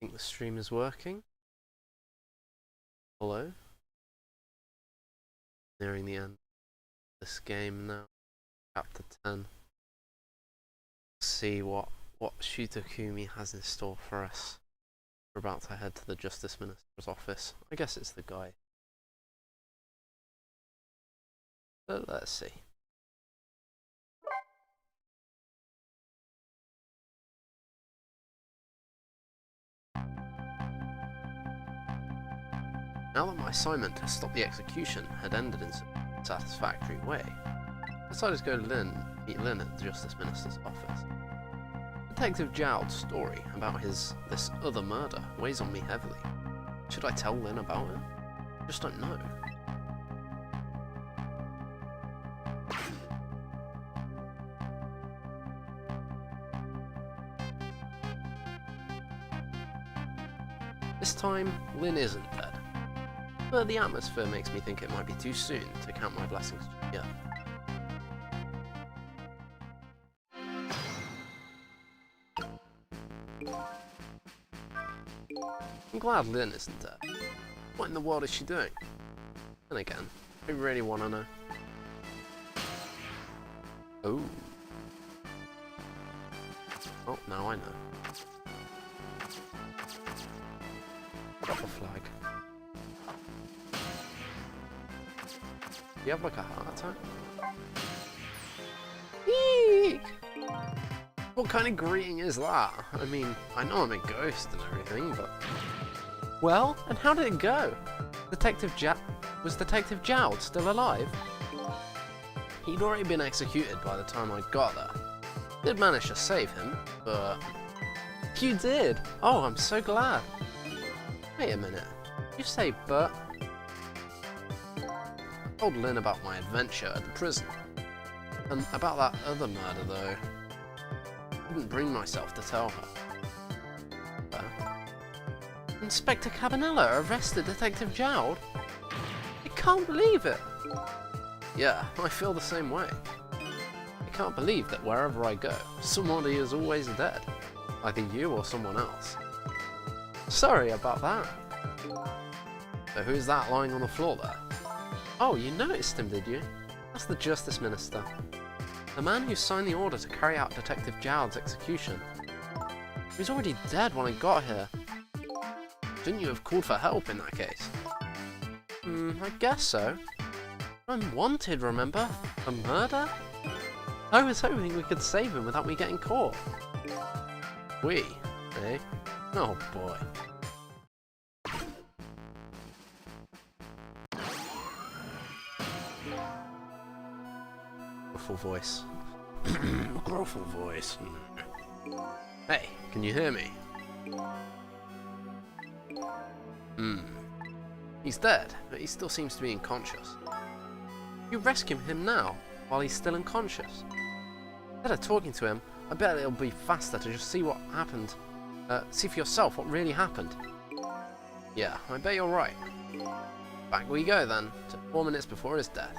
think the stream is working. Hello? Nearing the end of this game now. Chapter 10. See what Shutakumi has in store for us. We're about to head to the Justice Minister's office. I guess it's the guy. But let's see. Now that my assignment to stop the execution had ended in a satisfactory way, I decided to go to meet Lynn at the Justice Minister's office. Detective Jowd's story about this other murder weighs on me heavily. Should I tell Lynn about it? I just don't know. This time, Lynn isn't dead. But the atmosphere makes me think it might be too soon to count my blessings yet. I'm glad Lynn isn't dead. What in the world is she doing? And again, I really want to know. Oh. Oh, now I know. Drop a flag. Do you have like a heart attack? Eek! What kind of greeting is that? I mean, I know I'm a ghost and everything, but... Well, and how did it go? Was Detective Jowd still alive? He'd already been executed by the time I got there. Did manage to save him, but... You did? Oh, I'm so glad. Wait a minute. You say but... I told Lynn about my adventure at the prison. And about that other murder, though. I couldn't bring myself to tell her. Inspector Cabanella arrested Detective Jowd? I can't believe it! Yeah, I feel the same way. I can't believe that wherever I go, somebody is always dead. Either you or someone else. Sorry about that. So who's that lying on the floor there? Oh, you noticed him, did you? That's the Justice Minister. The man who signed the order to carry out Detective Jowd's execution. He was already dead when I got here. Shouldn't you have called for help in that case? I guess so. I'm wanted, remember? For murder? I was hoping we could save him without me getting caught. We? Eh? Oh boy. Gruffle voice. Gruffle voice. Hey, can you hear me? He's dead, but he still seems to be unconscious. You rescue him now, while he's still unconscious. Instead of talking to him, I bet it'll be faster to just see what happened. See for yourself what really happened. Yeah, I bet you're right. Back we go then, to 4 minutes before his death.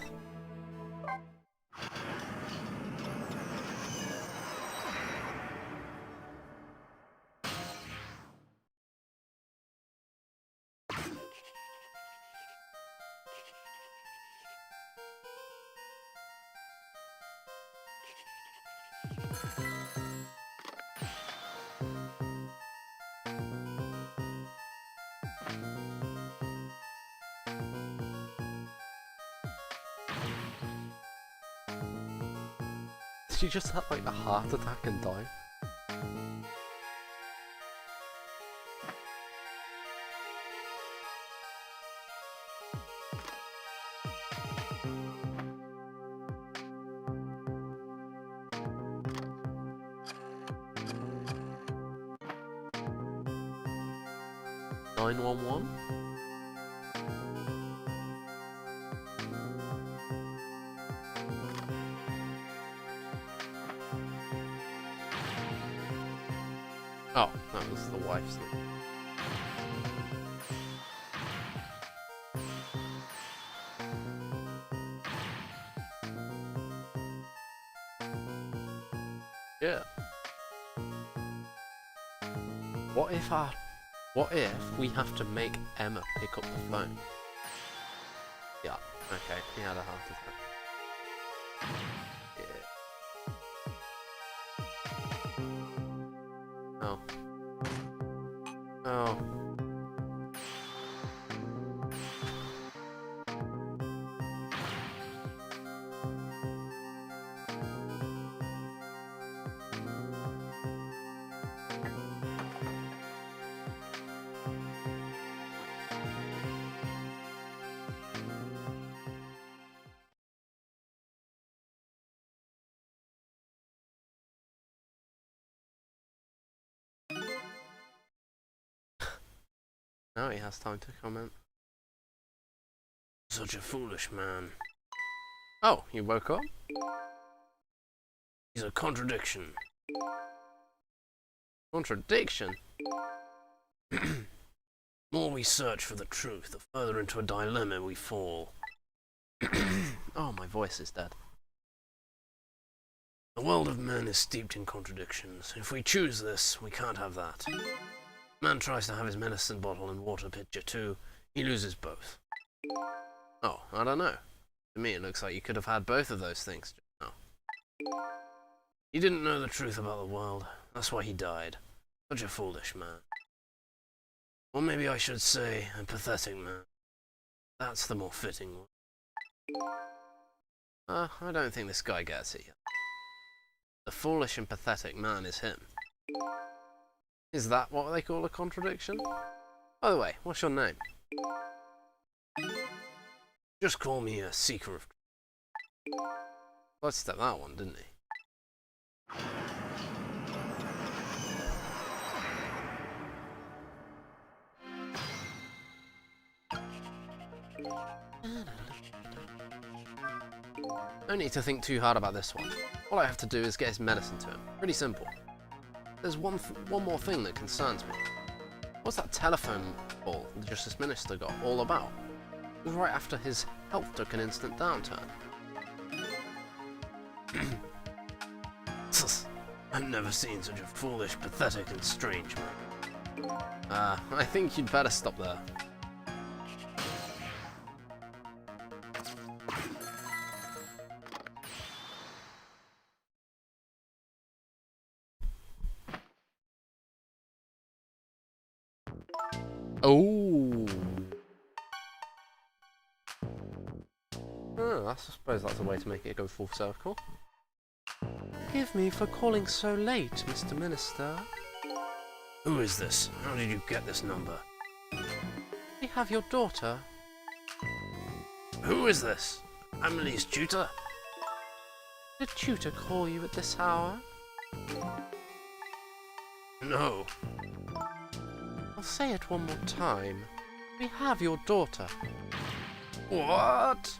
Did you just have like a heart attack and die? (911)? Oh, that was the wife's name. Yeah. What if our What if we have to make Emma pick up the phone? Yeah, okay, he had a heart attack. Yeah. Oh. Oh. Now he has time to comment. Such a foolish man. Oh, you woke up? He's a contradiction. Contradiction? The more we search for the truth, the further into a dilemma we fall. Oh, my voice is dead. The world of men is steeped in contradictions. If we choose this, we can't have that. Man tries to have his medicine bottle and water pitcher too. He loses both. Oh, I don't know. To me it looks like you could have had both of those things just now. He didn't know the truth about the world. That's why he died. Such a foolish man. Or maybe I should say, a pathetic man. That's the more fitting one. I don't think this guy gets it yet. The foolish and pathetic man is him. Is that what they call a contradiction? By the way, what's your name? Just call me a seeker of truth. Let's step that one, didn't he? No need to think too hard about this one. All I have to do is get his medicine to him. Pretty simple. There's one more thing that concerns me. What's that telephone call the Justice Minister got all about? It was right after his health took an instant downturn. I've never seen such a foolish, pathetic and strange man. I think you'd better stop there. Oh. I suppose that's a way to make it go full circle. Forgive me for calling so late, Mr. Minister. Who is this? How did you get this number? We have your daughter. Who is this? Emily's tutor? Did a tutor call you at this hour? No. I'll say it one more time. We have your daughter. What?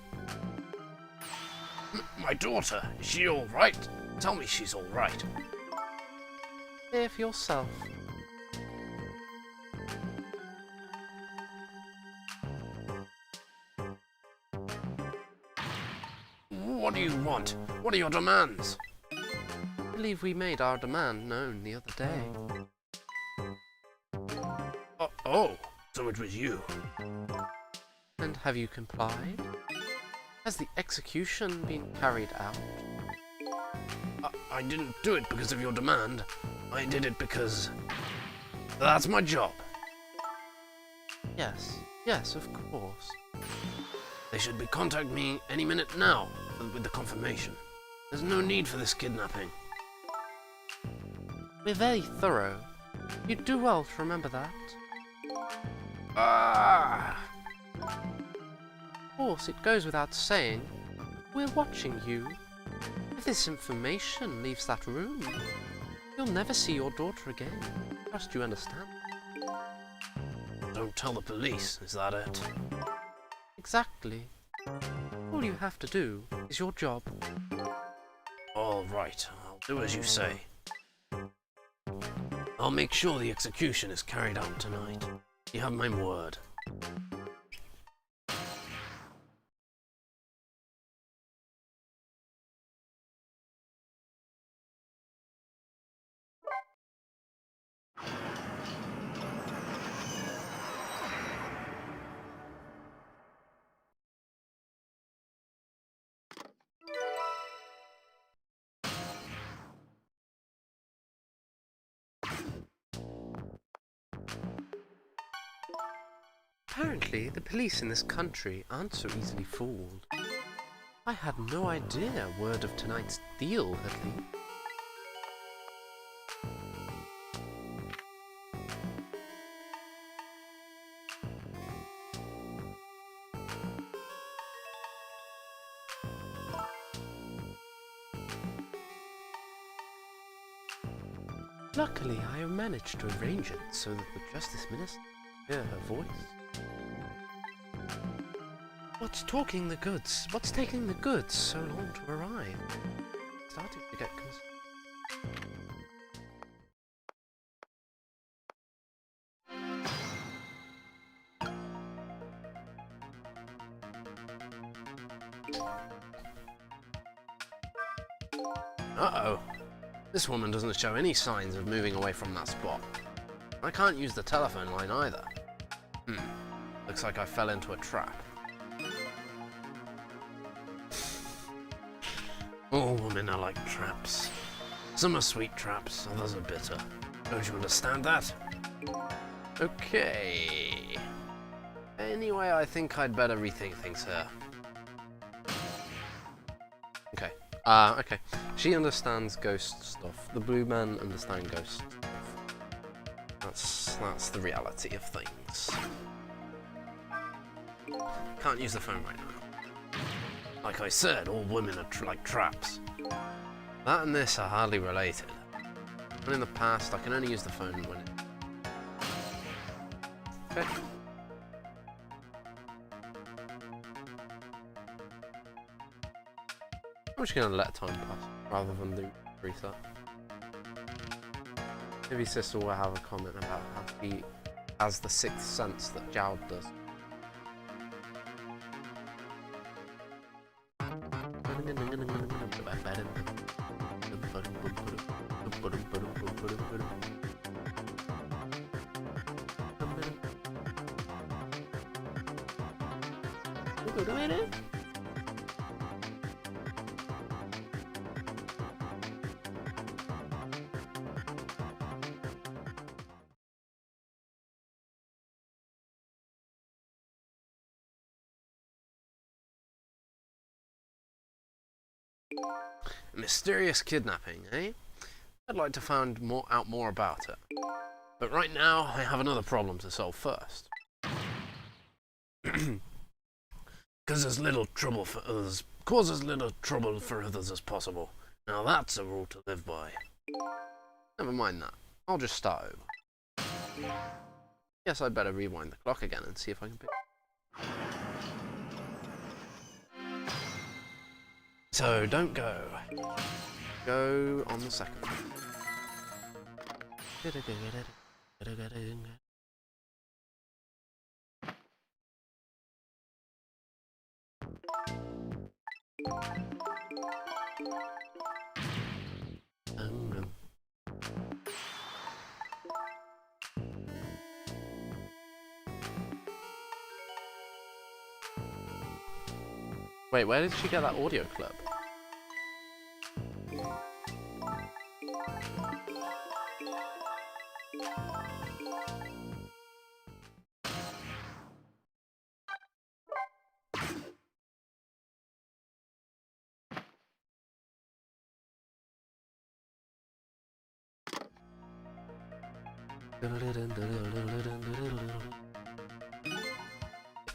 My daughter? Is she alright? Tell me she's alright. Hear for yourself. What do you want? What are your demands? I believe we made our demand known the other day. Oh, so it was you. And have you complied? Has the execution been carried out? I didn't do it because of your demand. I did it because that's my job. Yes, of course. They should be contacting me any minute now with the confirmation. There's no need for this kidnapping. We're very thorough. You'd do well to remember that. Ah! Of course, it goes without saying. We're watching you. If this information leaves that room, you'll never see your daughter again. Trust you understand. Don't tell the police, is that it? Exactly. All you have to do is your job. All right, I'll do as you say. I'll make sure the execution is carried out tonight. You have my word. Apparently, the police in this country aren't so easily fooled. I had no idea word of tonight's deal had leaked. Luckily, I managed to arrange it so that the Justice Minister could hear her voice. What's taking the goods so long to arrive? Starting to get concerned. Uh-oh. This woman doesn't show any signs of moving away from that spot. I can't use the telephone line either. Looks like I fell into a trap. All women are like traps. Some are sweet traps, others are bitter. Don't you understand that? Okay. Anyway, I think I'd better rethink things here. Okay. Okay. She understands ghost stuff. The blue men understand ghost stuff. That's the reality of things. Can't use the phone right now. Like I said, all women are like traps. That and this are hardly related. And in the past, I can only use the phone when it... Okay. I'm just going to let time pass, rather than do reset. Maybe Sister will have a comment about how he has the sixth sense that Jowd does. Mysterious kidnapping, eh? I'd like to find out more about it. But right now, I have another problem to solve first. Cause as little trouble for others, cause as little trouble for others as possible. Now that's a rule to live by. Never mind that. I'll just start over. Guess I'd better rewind the clock again and see if I can pick. So, don't go. Go on the second. Wait, where did she get that audio clip?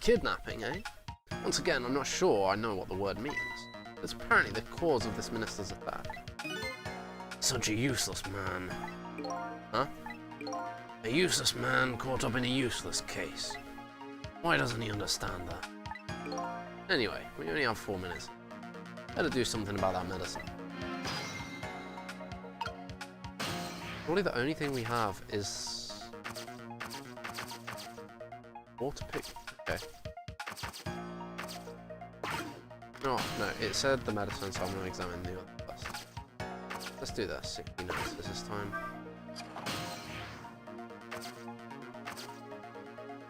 Kidnapping, eh? Once again, I'm not sure I know what the word means. It's apparently the cause of this minister's attack. Such a useless man. Huh? A useless man caught up in a useless case. Why doesn't he understand that? Anyway, we only have 4 minutes. Better do something about that medicine. Probably the only thing we have is... water pick. Okay. No, it said the medicine, so I'm going to examine the other first. Let's do this. 60 notes this time.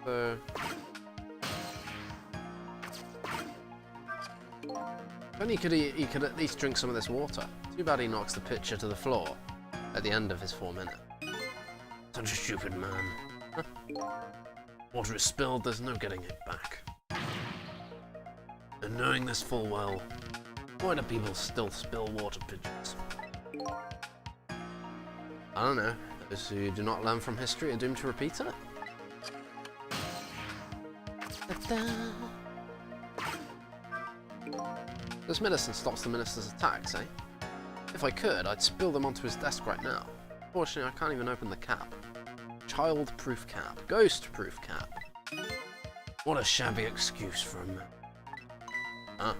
So... if only he could at least drink some of this water. Too bad he knocks the pitcher to the floor at the end of his 4 minutes. Such a stupid man. Huh? Water is spilled, there's no getting it back. And knowing this full well, why do people still spill water pigeons? I don't know. Those who do not learn from history are doomed to repeat it. This medicine stops the minister's attacks, eh? If I could, I'd spill them onto his desk right now. Fortunately, I can't even open the cap. Child-proof cap. Ghost-proof cap. What a shabby excuse for a man. Huh?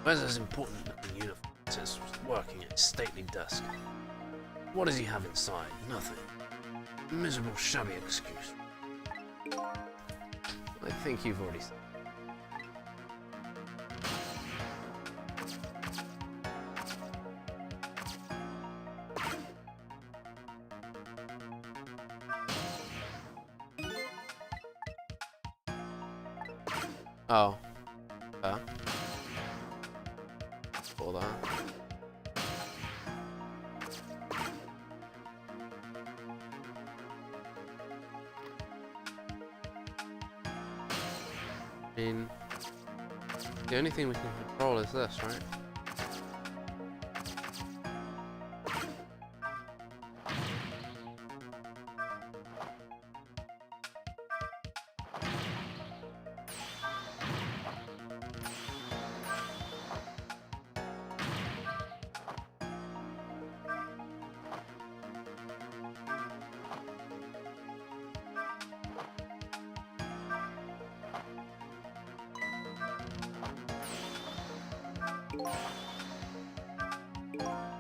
Where's his important-looking uniform? It says working at his stately desk. What does he have inside? Nothing. A miserable, shabby excuse. I think you've already said. Oh. For that. I mean, the only thing we can control is this, right?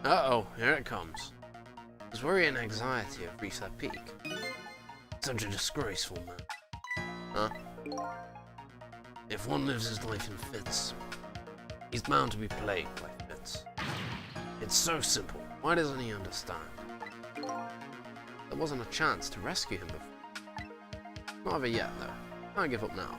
Uh-oh, here it comes. His worry and anxiety have reached their peak. Such a disgraceful man. Huh? If one lives his life in fits, he's bound to be plagued by fits. It's so simple. Why doesn't he understand? There wasn't a chance to rescue him before. Not of it yet, though. Can't give up now.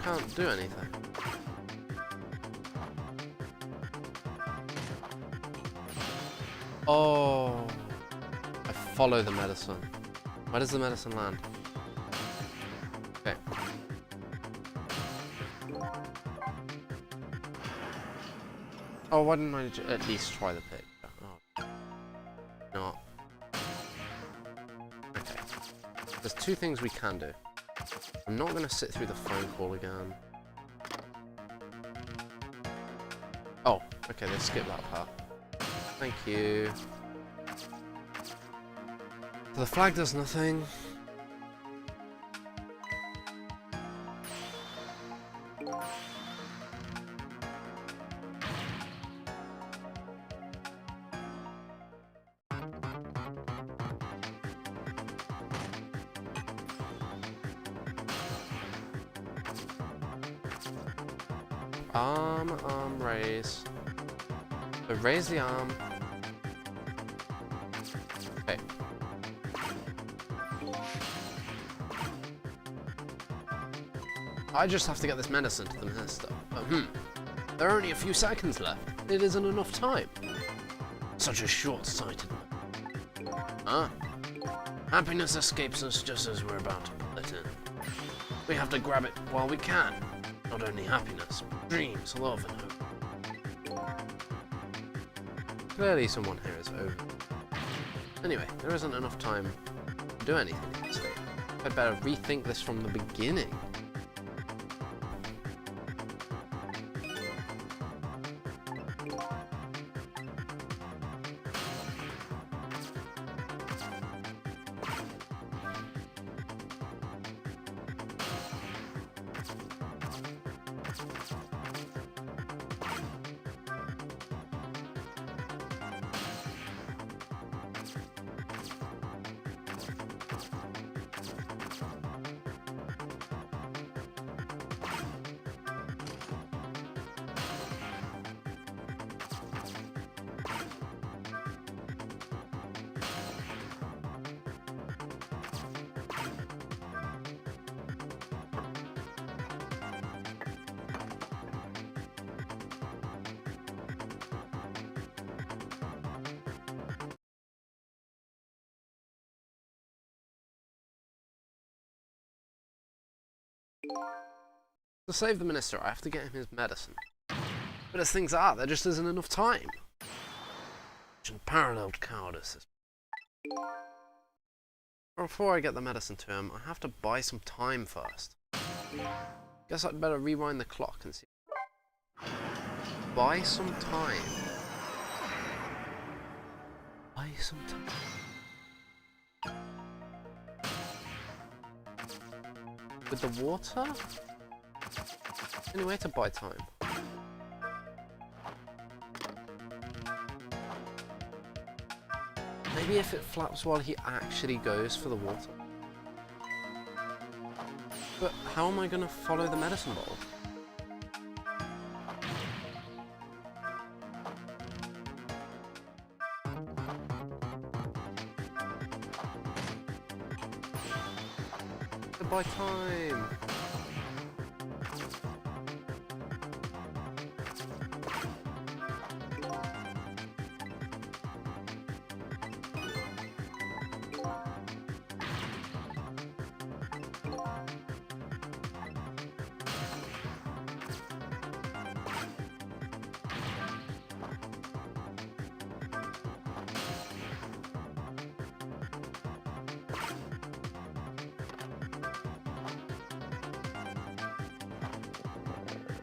Can't do anything. Oh, I follow the medicine. Where does the medicine land? Okay. Oh, why didn't I at least try the pick? Oh. No. Okay. There's two things we can do. I'm not going to sit through the phone call again. Oh, okay, let's skip that part. Thank you. So the flag does nothing. Raise. So raise the arm. Okay. I just have to get this medicine to the minister. But there are only a few seconds left. It isn't enough time. Such a short-sighted man. Huh? Happiness escapes us just as we're about to pull it in. We have to grab it while we can. Not only happiness, but dreams, love, and hope. Clearly someone here is over. Anyway, there isn't enough time to do anything in this state. I'd better rethink this from the beginning. To save the minister, I have to get him his medicine. But as things are, there just isn't enough time. Unparalleled cowardice. Before I get the medicine to him, I have to buy some time first. Guess I'd better rewind the clock and see. Buy some time. Buy some time. With the water? Any way to buy time? Maybe if it flaps while he actually goes for the water. But how am I going to follow the medicine ball? Goodbye time!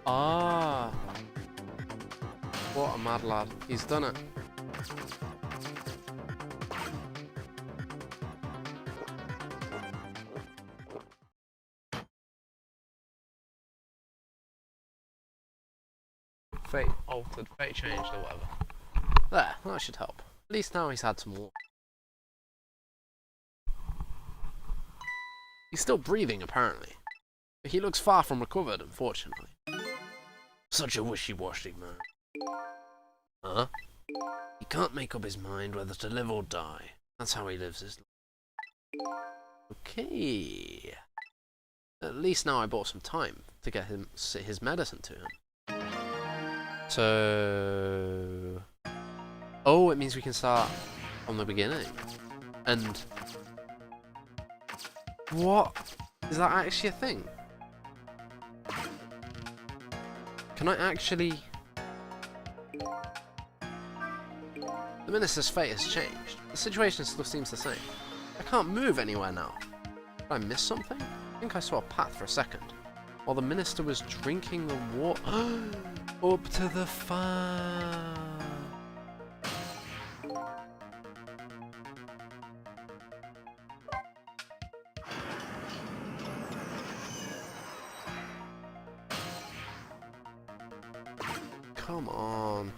Ah, what a mad lad. He's done it. Fate altered, fate changed or whatever. There, that should help. At least now he's had some water. He's still breathing apparently. But he looks far from recovered, unfortunately. Such a wishy-washy man. Huh? He can't make up his mind whether to live or die. That's how he lives his life. Okay. At least now I bought some time to get him his medicine to him. So... Oh, it means we can start from the beginning. And... What? Is that actually a thing? Can I actually... The minister's fate has changed. The situation still seems the same. I can't move anywhere now. Did I miss something? I think I saw a path for a second. While the minister was drinking the water... Up to the farm. Come on.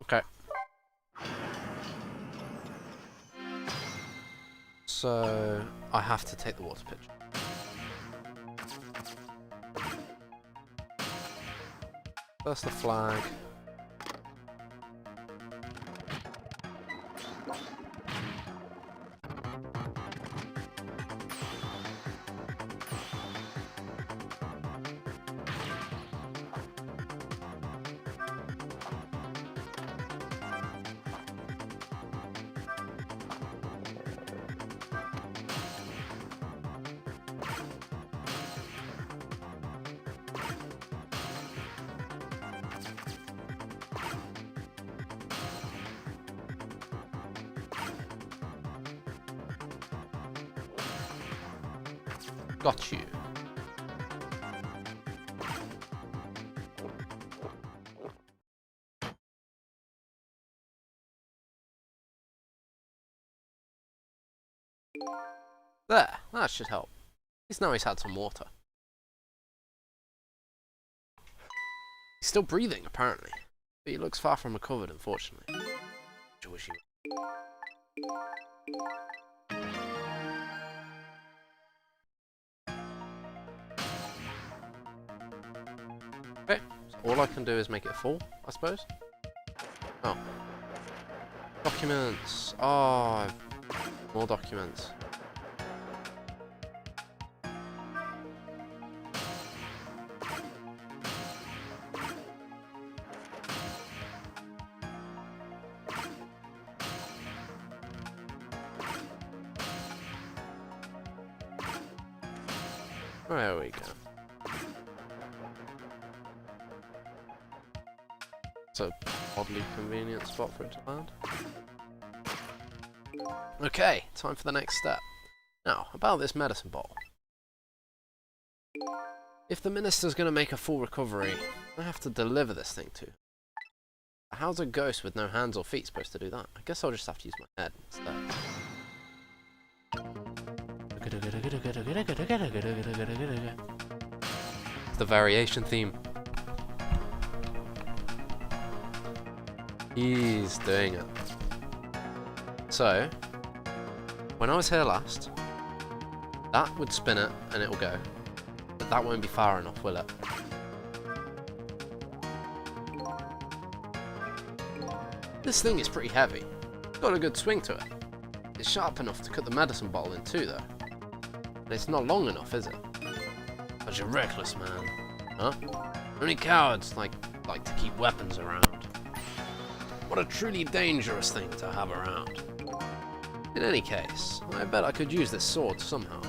Okay. So, I have to take the water pitcher. First the flag. Got you. There, that should help. At least now he's had some water. He's still breathing, apparently. But he looks far from recovered, unfortunately. Okay, so all I can do is make it full, I suppose. Oh. Documents. Oh, more documents. There we go. It's a oddly convenient spot for it to land. Okay, time for the next step. Now, about this medicine bottle. If the minister's going to make a full recovery, I have to deliver this thing to. How's a ghost with no hands or feet supposed to do that? I guess I'll just have to use my head instead. It's the variation theme. He's doing it. So, when I was here last, that would spin it and it'll go. But that won't be far enough, will it? This thing is pretty heavy. It's got a good swing to it. It's sharp enough to cut the medicine bottle in two, though. But it's not long enough, is it? Such a reckless man. Huh? Only cowards like to keep weapons around. What a truly dangerous thing to have around. In any case, I bet I could use this sword somehow.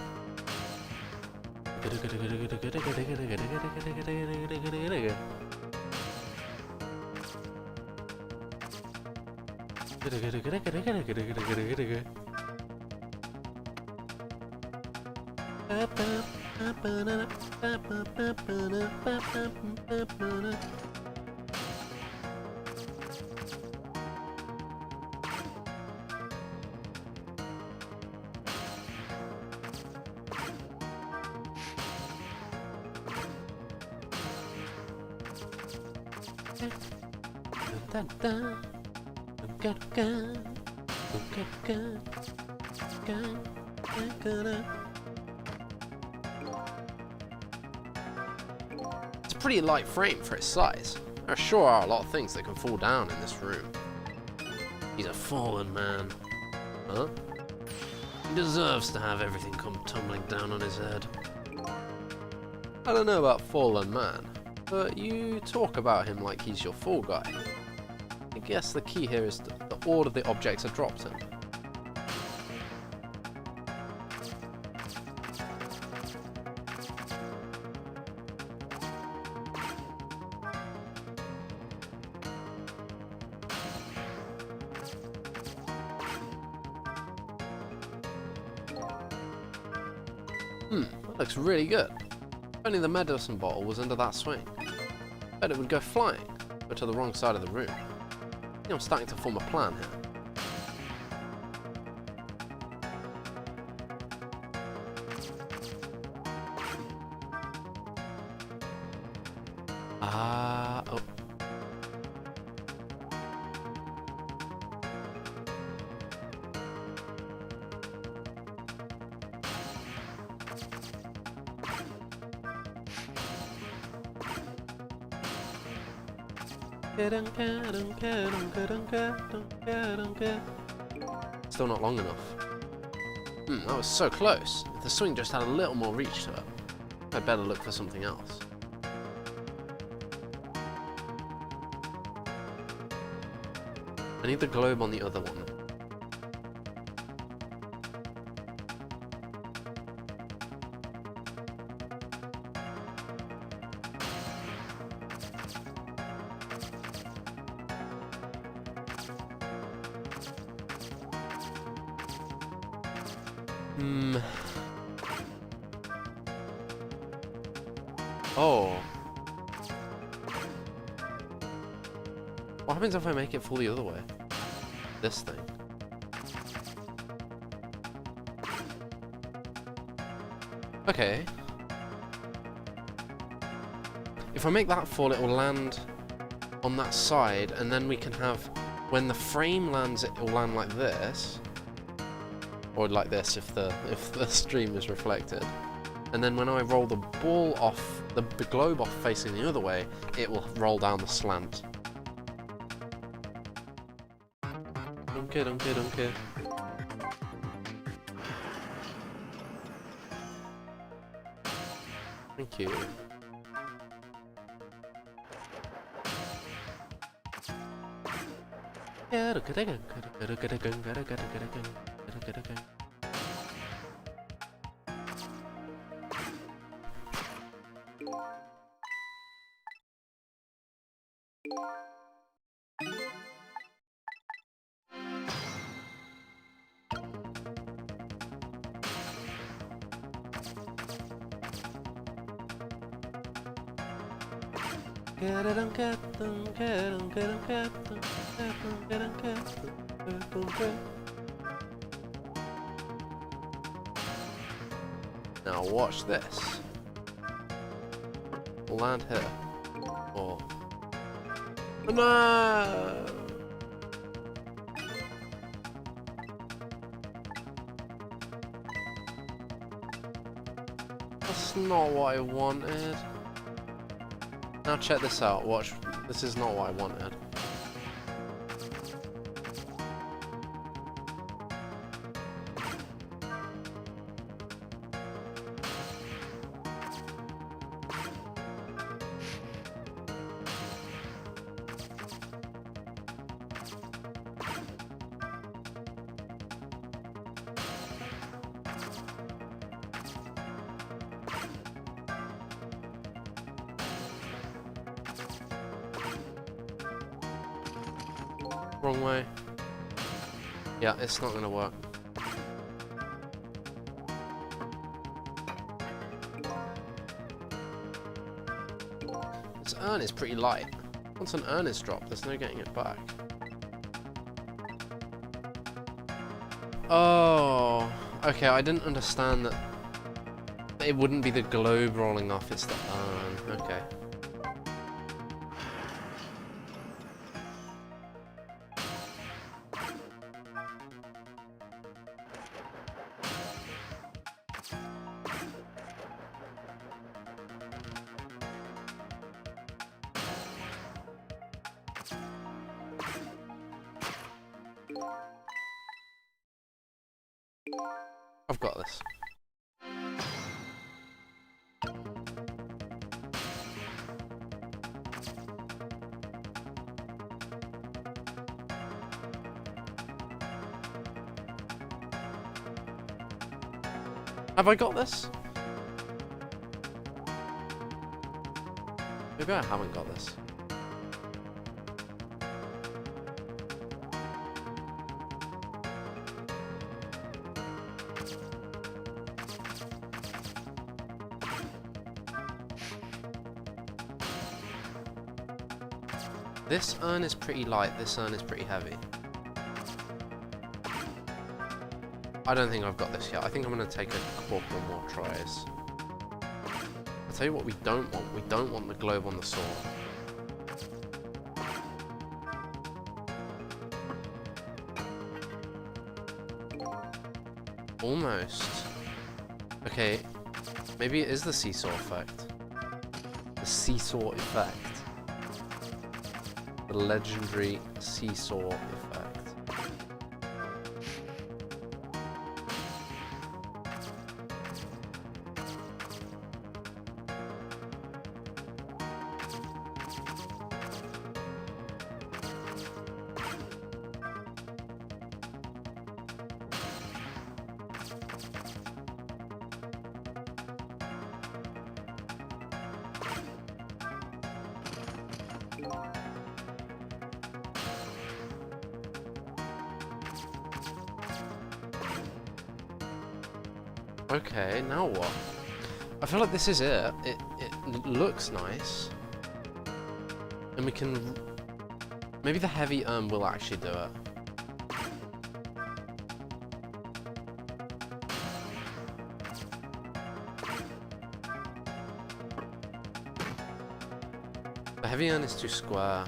It's a pretty light frame for its size. There sure are a lot of things that can fall down in this room. He's a fallen man. Huh? He deserves to have everything come tumbling down on his head. I don't know about fallen man, but you talk about him like he's your fall guy. I guess the key here is the order the objects are dropped in. That looks really good. If only the medicine bottle was under that swing. I bet it would go flying, but to the wrong side of the room. I think I'm starting to form a plan here. Oh. Still not long enough. That was so close. If the swing just had a little more reach to it, I'd better look for something else. I need the globe on the other one. Oh. What happens if I make it fall the other way? This thing. Okay. If I make that fall, it will land on that side, and then we can have, when the frame lands, it will land like this. Or like this if the stream is reflected. and then when I roll the ball off, the globe off facing the other way, it will roll down the slant. Donkey, donkey, donkey. Thank you. Now watch this. We'll land here. Oh. No! That's not what I wanted. Now check this out. Watch. This is not what I wanted. Wrong way. Yeah, it's not gonna work. This urn is pretty light. Once an urn is dropped, there's no getting it back. Oh, okay, I didn't understand that it wouldn't be the globe rolling off, it's the urn. Okay. I've got this. Have I got this? Maybe I haven't got this. This urn is pretty light, this urn is pretty heavy. I don't think I've got this yet. I think I'm going to take a couple more tries. I'll tell you what we don't want. We don't want the globe on the sword. Almost. Okay, maybe it is the seesaw effect. The seesaw effect. The legendary seesaw effect. Okay, now what? I feel like this is it. It looks nice. And we can... Maybe the heavy urn will actually do it. The heavy urn is too square.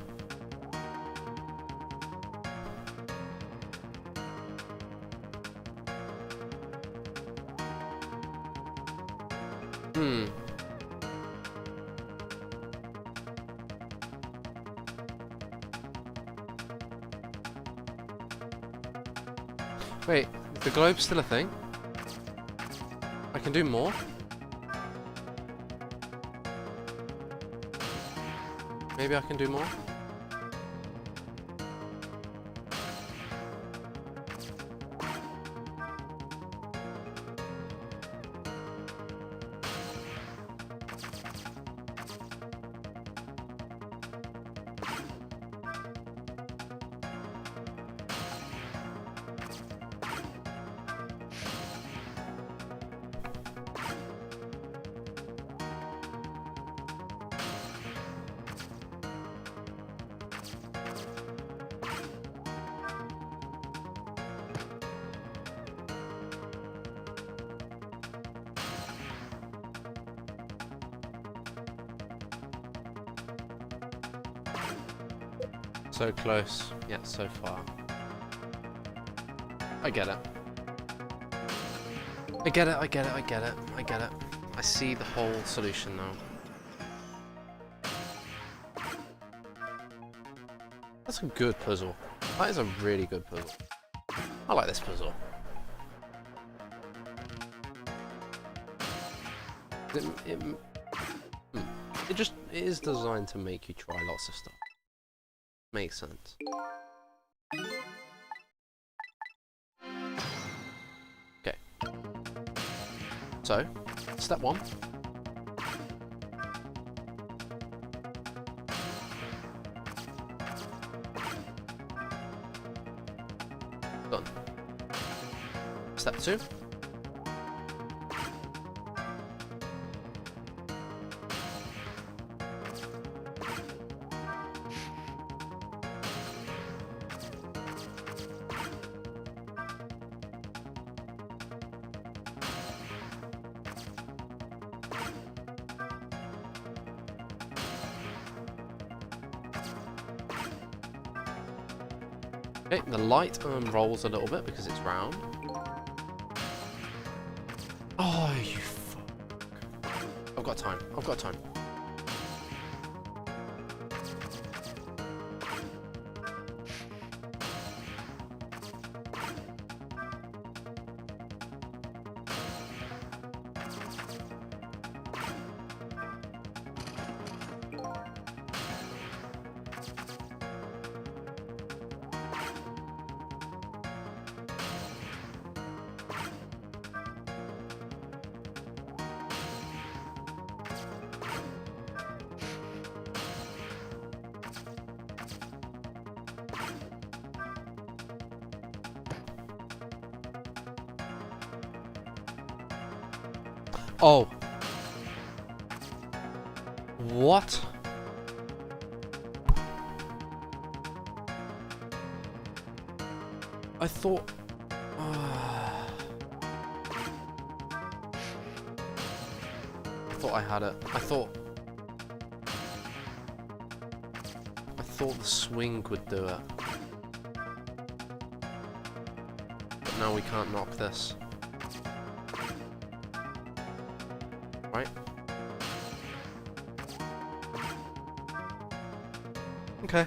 Hmm. Wait, is the globe still a thing? I can do more? Maybe I can do more? So close, yet so far. I get it. I get it, I get it, I get it, I get it. I see the whole solution now. That's a good puzzle. That is a really good puzzle. I like this puzzle. It is designed to make you try lots of stuff. Makes sense. Okay. So, step one. Done. Step two. Okay, the light rolls a little bit because it's round. Oh, you fuck. I've got time. I've got time. Oh. What? I thought... I thought I had it. I thought the swing would do it. But now we can't knock this. Right? Okay.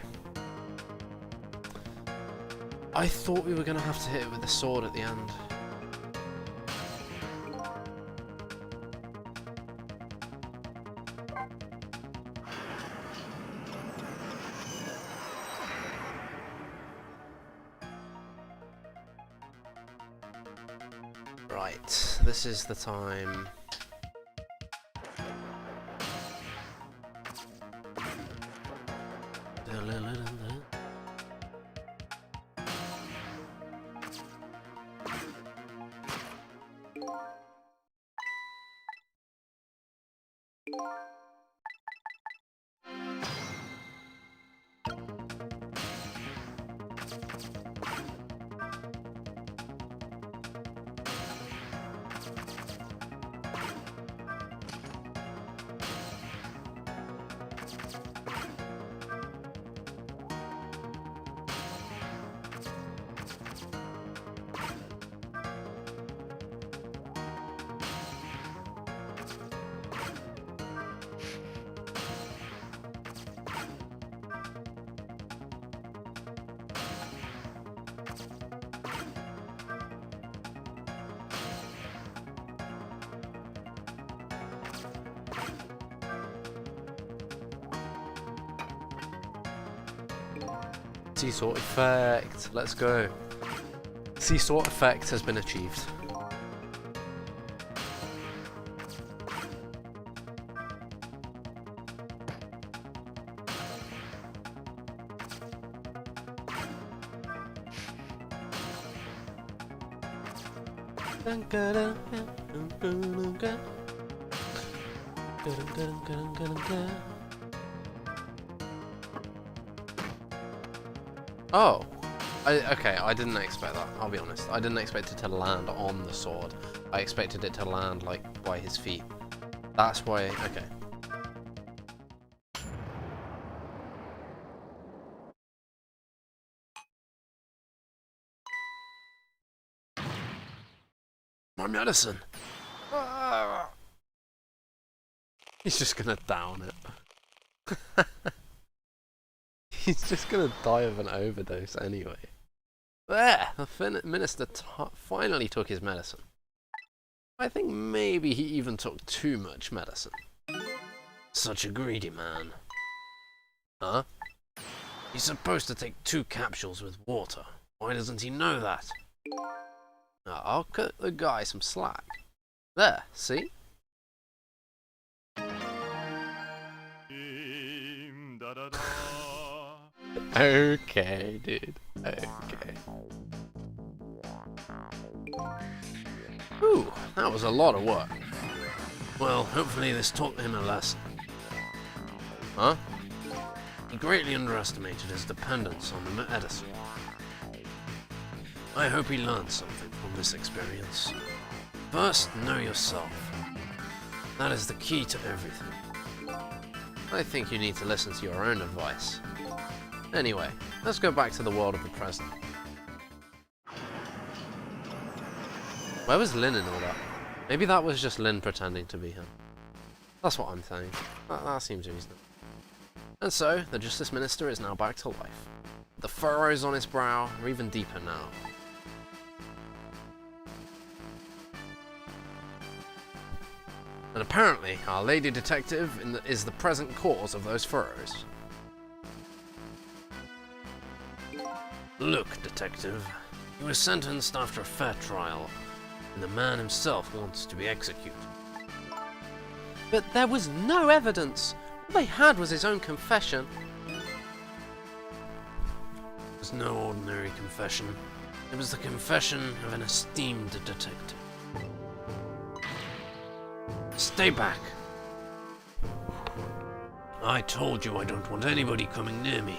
I thought we were going to have to hit it with the sword at the end. Right, this is the time. Seesaw effect. Let's go. Seesaw effect has been achieved. Oh, okay, I didn't expect that, I'll be honest. I didn't expect it to land on the sword. I expected it to land, like, by his feet. That's why, okay. My medicine! Ah! He's just gonna down it. He's just gonna die of an overdose anyway. There! The minister finally took his medicine. I think maybe he even took too much medicine. Such a greedy man. Huh? He's supposed to take 2 capsules with water. Why doesn't he know that? Now, I'll cut the guy some slack. There, see? Okay, dude. Okay. Ooh, that was a lot of work. Well, hopefully this taught him a lesson. Huh? He greatly underestimated his dependence on the medicine. I hope he learned something from this experience. First, know yourself. That is the key to everything. I think you need to listen to your own advice. Anyway, let's go back to the world of the present. Where was Lynn in all that? Maybe that was just Lynn pretending to be him. That's what I'm saying. That seems reasonable. And so, the Justice Minister is now back to life. The furrows on his brow are even deeper now. And apparently, our lady detective is the present cause of those furrows. Look, detective, he was sentenced after a fair trial, and the man himself wants to be executed. But there was no evidence. All they had was his own confession. It was no ordinary confession. It was the confession of an esteemed detective. Stay back. I told you I don't want anybody coming near me.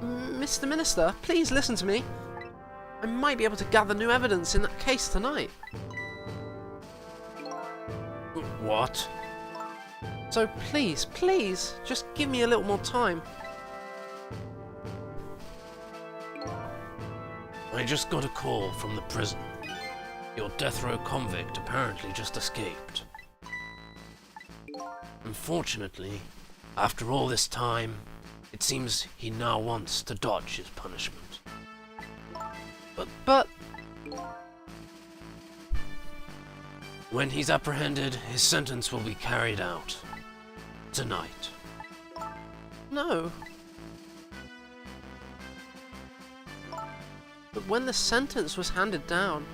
Mr. Minister, please listen to me. I might be able to gather new evidence in that case tonight. What? So please, just give me a little more time. I just got a call from the prison. Your death row convict apparently just escaped. Unfortunately, after all this time, it seems he now wants to dodge his punishment. But... When he's apprehended, his sentence will be carried out. Tonight. No. But when the sentence was handed down,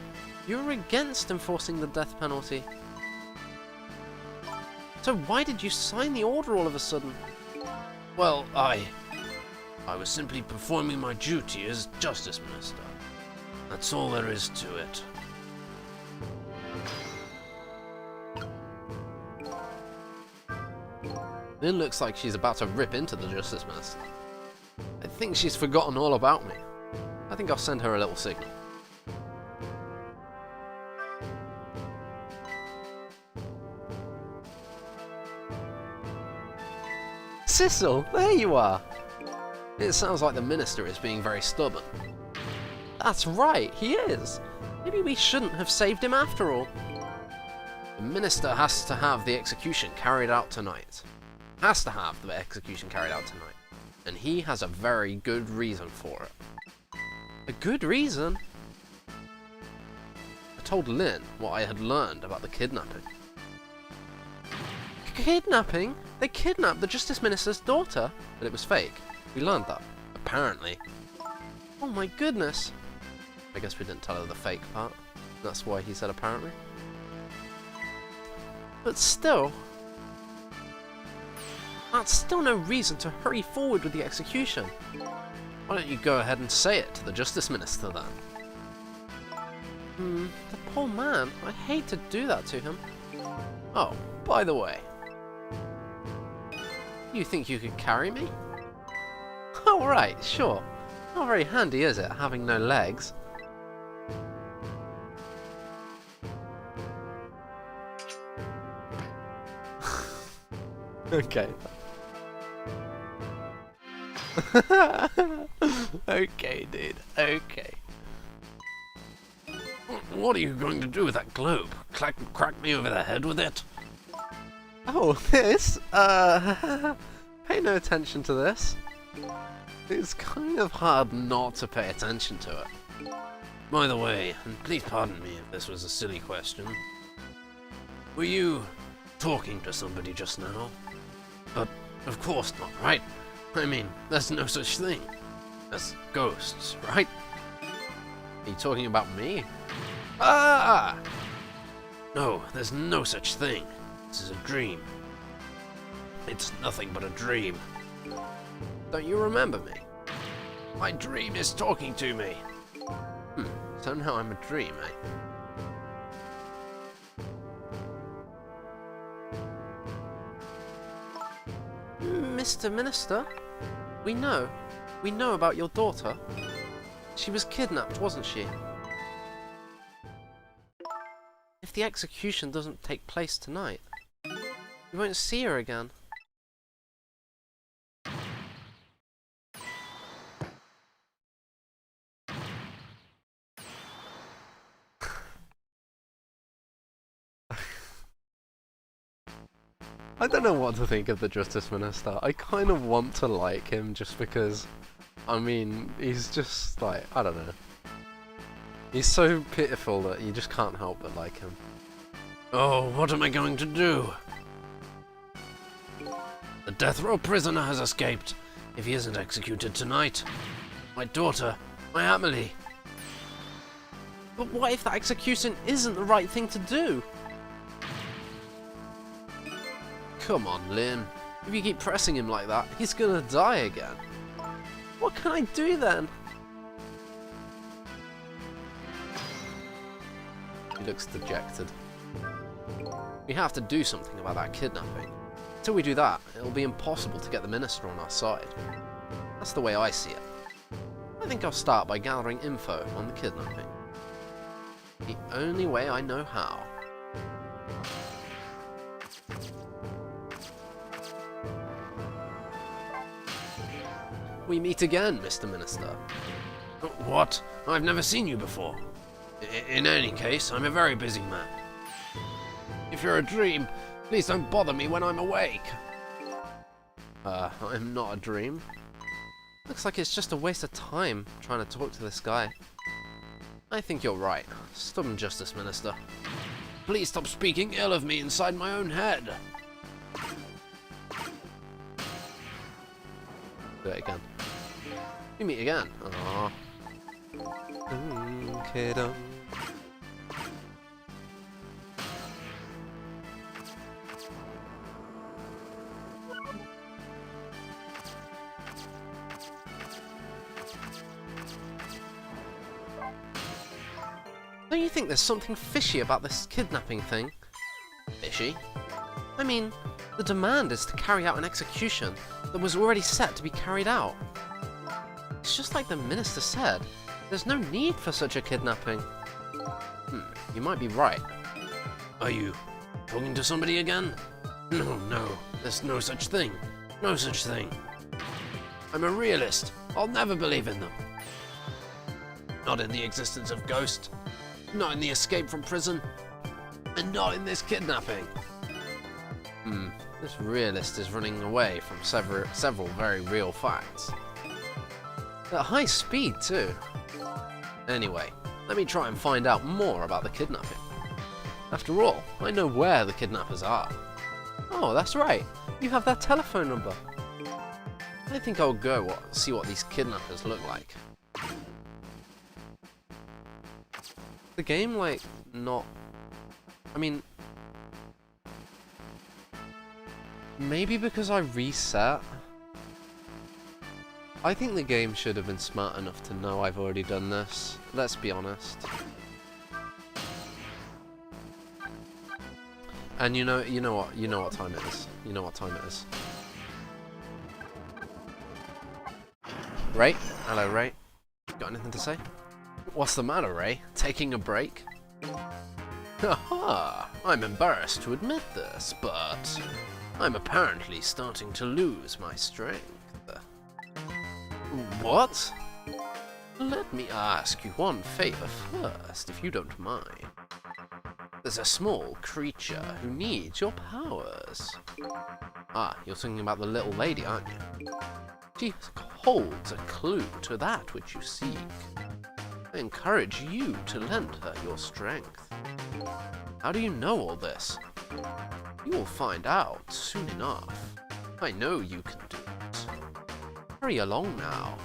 you were against enforcing the death penalty. So why did you sign the order all of a sudden? Well, I was simply performing my duty as Justice Minister. That's all there is to it. Lynn looks like she's about to rip into the Justice Minister. I think she's forgotten all about me. I think I'll send her a little signal. Sissel, there you are! It sounds like the Minister is being very stubborn. That's right, he is! Maybe we shouldn't have saved him after all. The Minister has to have the execution carried out tonight. Has to have the execution carried out tonight. And he has a very good reason for it. A good reason? I told Lynn what I had learned about the kidnapping. Kidnapping? They kidnapped the Justice Minister's daughter, but it was fake. We learned that, apparently. Oh my goodness. I guess we didn't tell her the fake part. That's why he said apparently. But still, that's still no reason to hurry forward with the execution. Why don't you go ahead and say it to the Justice Minister then? The poor man. I hate to do that to him. Oh, by the way. You think you could carry me? Oh, right, sure. Not very handy, is it, having no legs? Okay. Okay, dude. Okay. What are you going to do with that globe? Crack me over the head with it? Oh, this? Pay no attention to this. It's kind of hard not to pay attention to it. By the way, and please pardon me if this was a silly question, were you talking to somebody just now? But of course not, right? I mean, there's no such thing as ghosts, right? Are you talking about me? Ah! No, there's no such thing. This is a dream. It's nothing but a dream. Don't you remember me? My dream is talking to me. So now I'm a dream, eh? Mr. Minister, we know about your daughter. She was kidnapped, wasn't she? If the execution doesn't take place tonight, we won't see her again. I don't know what to think of the Justice Minister. I kind of want to like him just because, I mean, he's just like, I don't know. He's so pitiful that you just can't help but like him. Oh, what am I going to do? The death row prisoner has escaped, if he isn't executed tonight. My daughter, my Amelie. But what if that execution isn't the right thing to do? Come on, Lynn. If you keep pressing him like that, he's gonna die again. What can I do then? He looks dejected. We have to do something about that kidnapping. Until we do that, it'll be impossible to get the minister on our side. That's the way I see it. I think I'll start by gathering info on the kidnapping. The only way I know how. We meet again, Mr. Minister. What? I've never seen you before. In any case, I'm a very busy man. If you're a dream, please don't bother me when I'm awake. I'm not a dream. Looks like it's just a waste of time trying to talk to this guy. I think you're right. Stop him, Justice Minister. Please stop speaking ill of me inside my own head. Do it again. We meet again. Aww. Kiddo. Don't you think there's something fishy about this kidnapping thing? Fishy? I mean, the demand is to carry out an execution that was already set to be carried out. It's just like the minister said, there's no need for such a kidnapping. You might be right. Are you talking to somebody again? No, there's no such thing. No such thing. I'm a realist. I'll never believe in them. Not in the existence of ghosts. Not in the escape from prison. And not in this kidnapping. This realist is running away from several very real facts. At high speed, too. Anyway, let me try and find out more about the kidnapping. After all, I know where the kidnappers are. Oh, that's right. You have their telephone number. I think I'll go see what these kidnappers look like. The game, like, not... I mean... Maybe because I reset? I think the game should have been smart enough to know I've already done this. Let's be honest. And you know what time it is. You know what time it is. Ray? Hello, Ray. Got anything to say? What's the matter, Ray? Taking a break? Haha! I'm embarrassed to admit this, but I'm apparently starting to lose my strength. What? Let me ask you one favor first, if you don't mind. There's a small creature who needs your powers. Ah, you're thinking about the little lady, aren't you? She holds a clue to that which you seek. I encourage you to lend her your strength. How do you know all this? You will find out soon enough. I know you can do it. Hurry along now.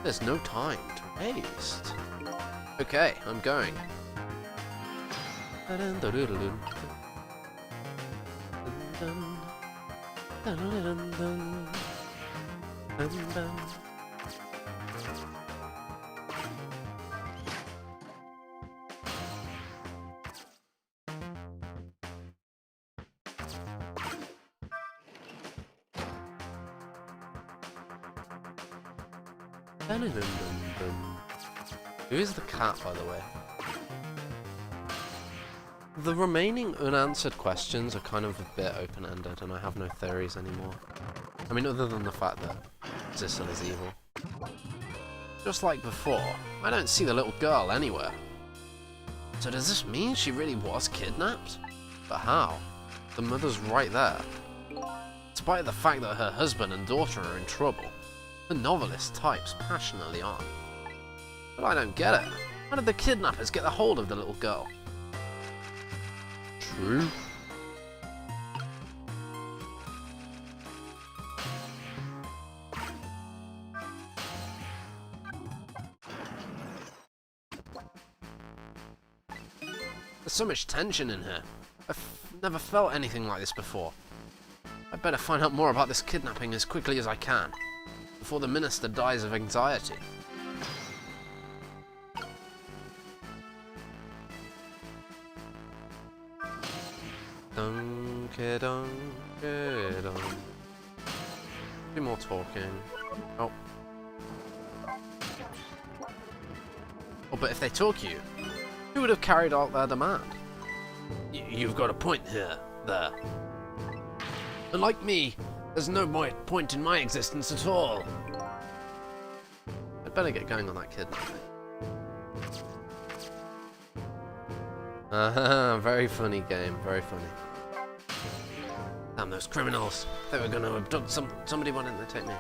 There's no time to waste. Okay, I'm going. Who is the cat, by the way? The remaining unanswered questions are kind of a bit open-ended, and I have no theories anymore. I mean, other than the fact that Sissel is evil. Just like before, I don't see the little girl anywhere. So does this mean she really was kidnapped? But how? The mother's right there. Despite the fact that her husband and daughter are in trouble, the novelist types passionately on. But I don't get it. How did the kidnappers get a hold of the little girl? True. There's so much tension in here. I've never felt anything like this before. I'd better find out more about this kidnapping as quickly as I can, before the minister dies of anxiety. Donkey, donkey, donkey. Do more talking. Oh. Oh, but if they talk you, who would have carried out their demand? You've got a point here, there. Unlike me, there's no point in my existence at all. I'd better get going on that kidnapping. Very funny game, very funny. Damn those criminals! They were going to abduct somebody. Why didn't they take me?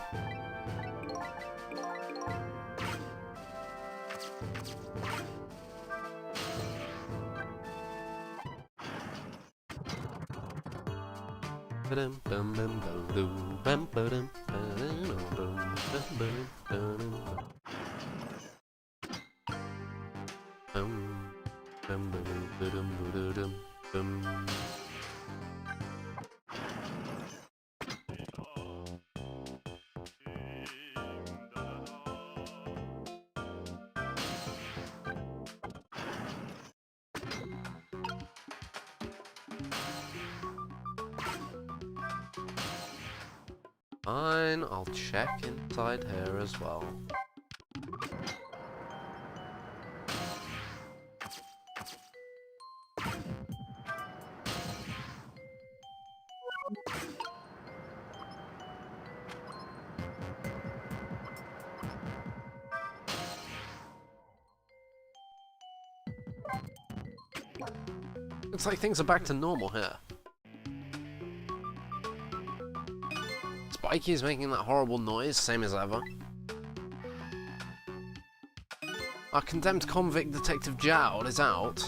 Fine, I'll check inside here as well. Looks like things are back to normal here. Spikey's making that horrible noise, same as ever. Our condemned convict Detective Jowd is out.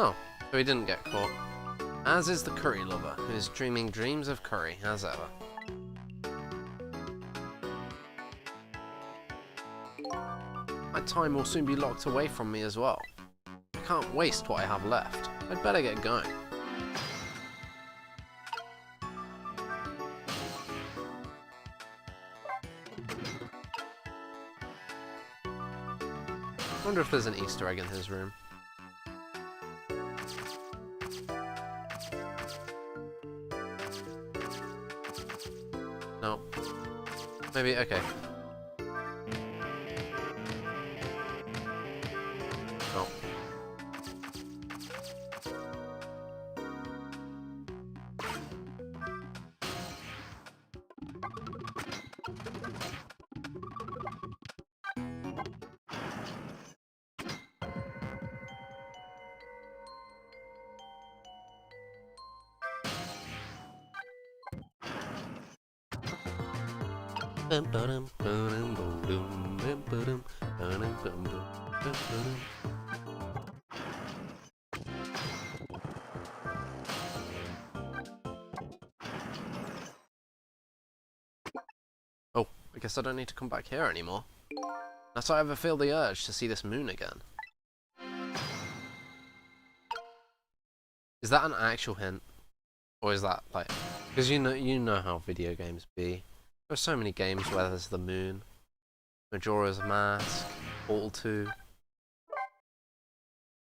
Oh, so he didn't get caught. As is the curry lover, who is dreaming dreams of curry, as ever. My time will soon be locked away from me as well. I can't waste what I have left. I'd better get going. I wonder if there's an Easter egg in his room. No. Maybe, okay. No. Oh, I guess I don't need to come back here anymore. Unless I ever feel the urge to see this moon again. Is that an actual hint? Or is that like... Because you know how video games be. There's so many games where there's the moon, Majora's Mask, Portal 2.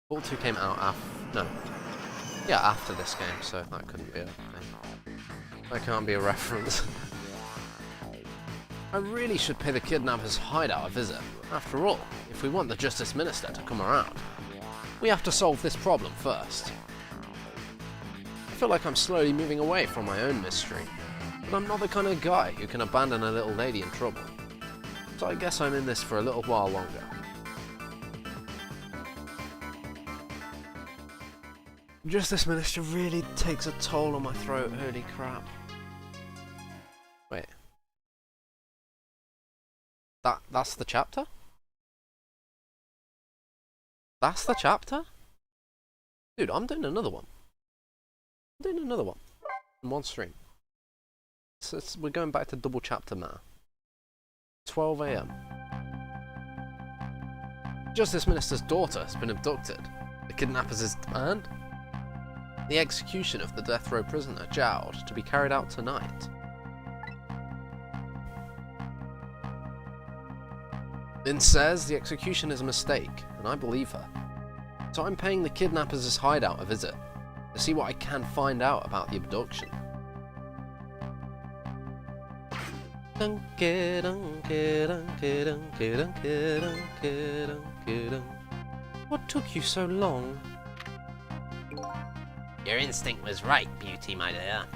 Portal 2 came out after... No. Yeah, after this game, so that couldn't be a thing. That can't be a reference. I really should pay the kidnappers' hideout a visit. After all, if we want the Justice Minister to come around, we have to solve this problem first. I feel like I'm slowly moving away from my own mystery. But I'm not the kind of guy who can abandon a little lady in trouble. So I guess I'm in this for a little while longer. Justice Minister really takes a toll on my throat, holy crap. Wait. That's the chapter? That's the chapter? Dude, I'm doing another one. I'm doing another one. In one stream. We're going back to double chapter now. 12 AM. Justice Minister's daughter has been abducted. The kidnappers' demand? The execution of the death row prisoner, Jowd, to be carried out tonight. Lynn says the execution is a mistake, and I believe her. So I'm paying the kidnappers' hideout a visit, to see what I can find out about the abduction. What took you so long? Your instinct was right, Beauty, my dear.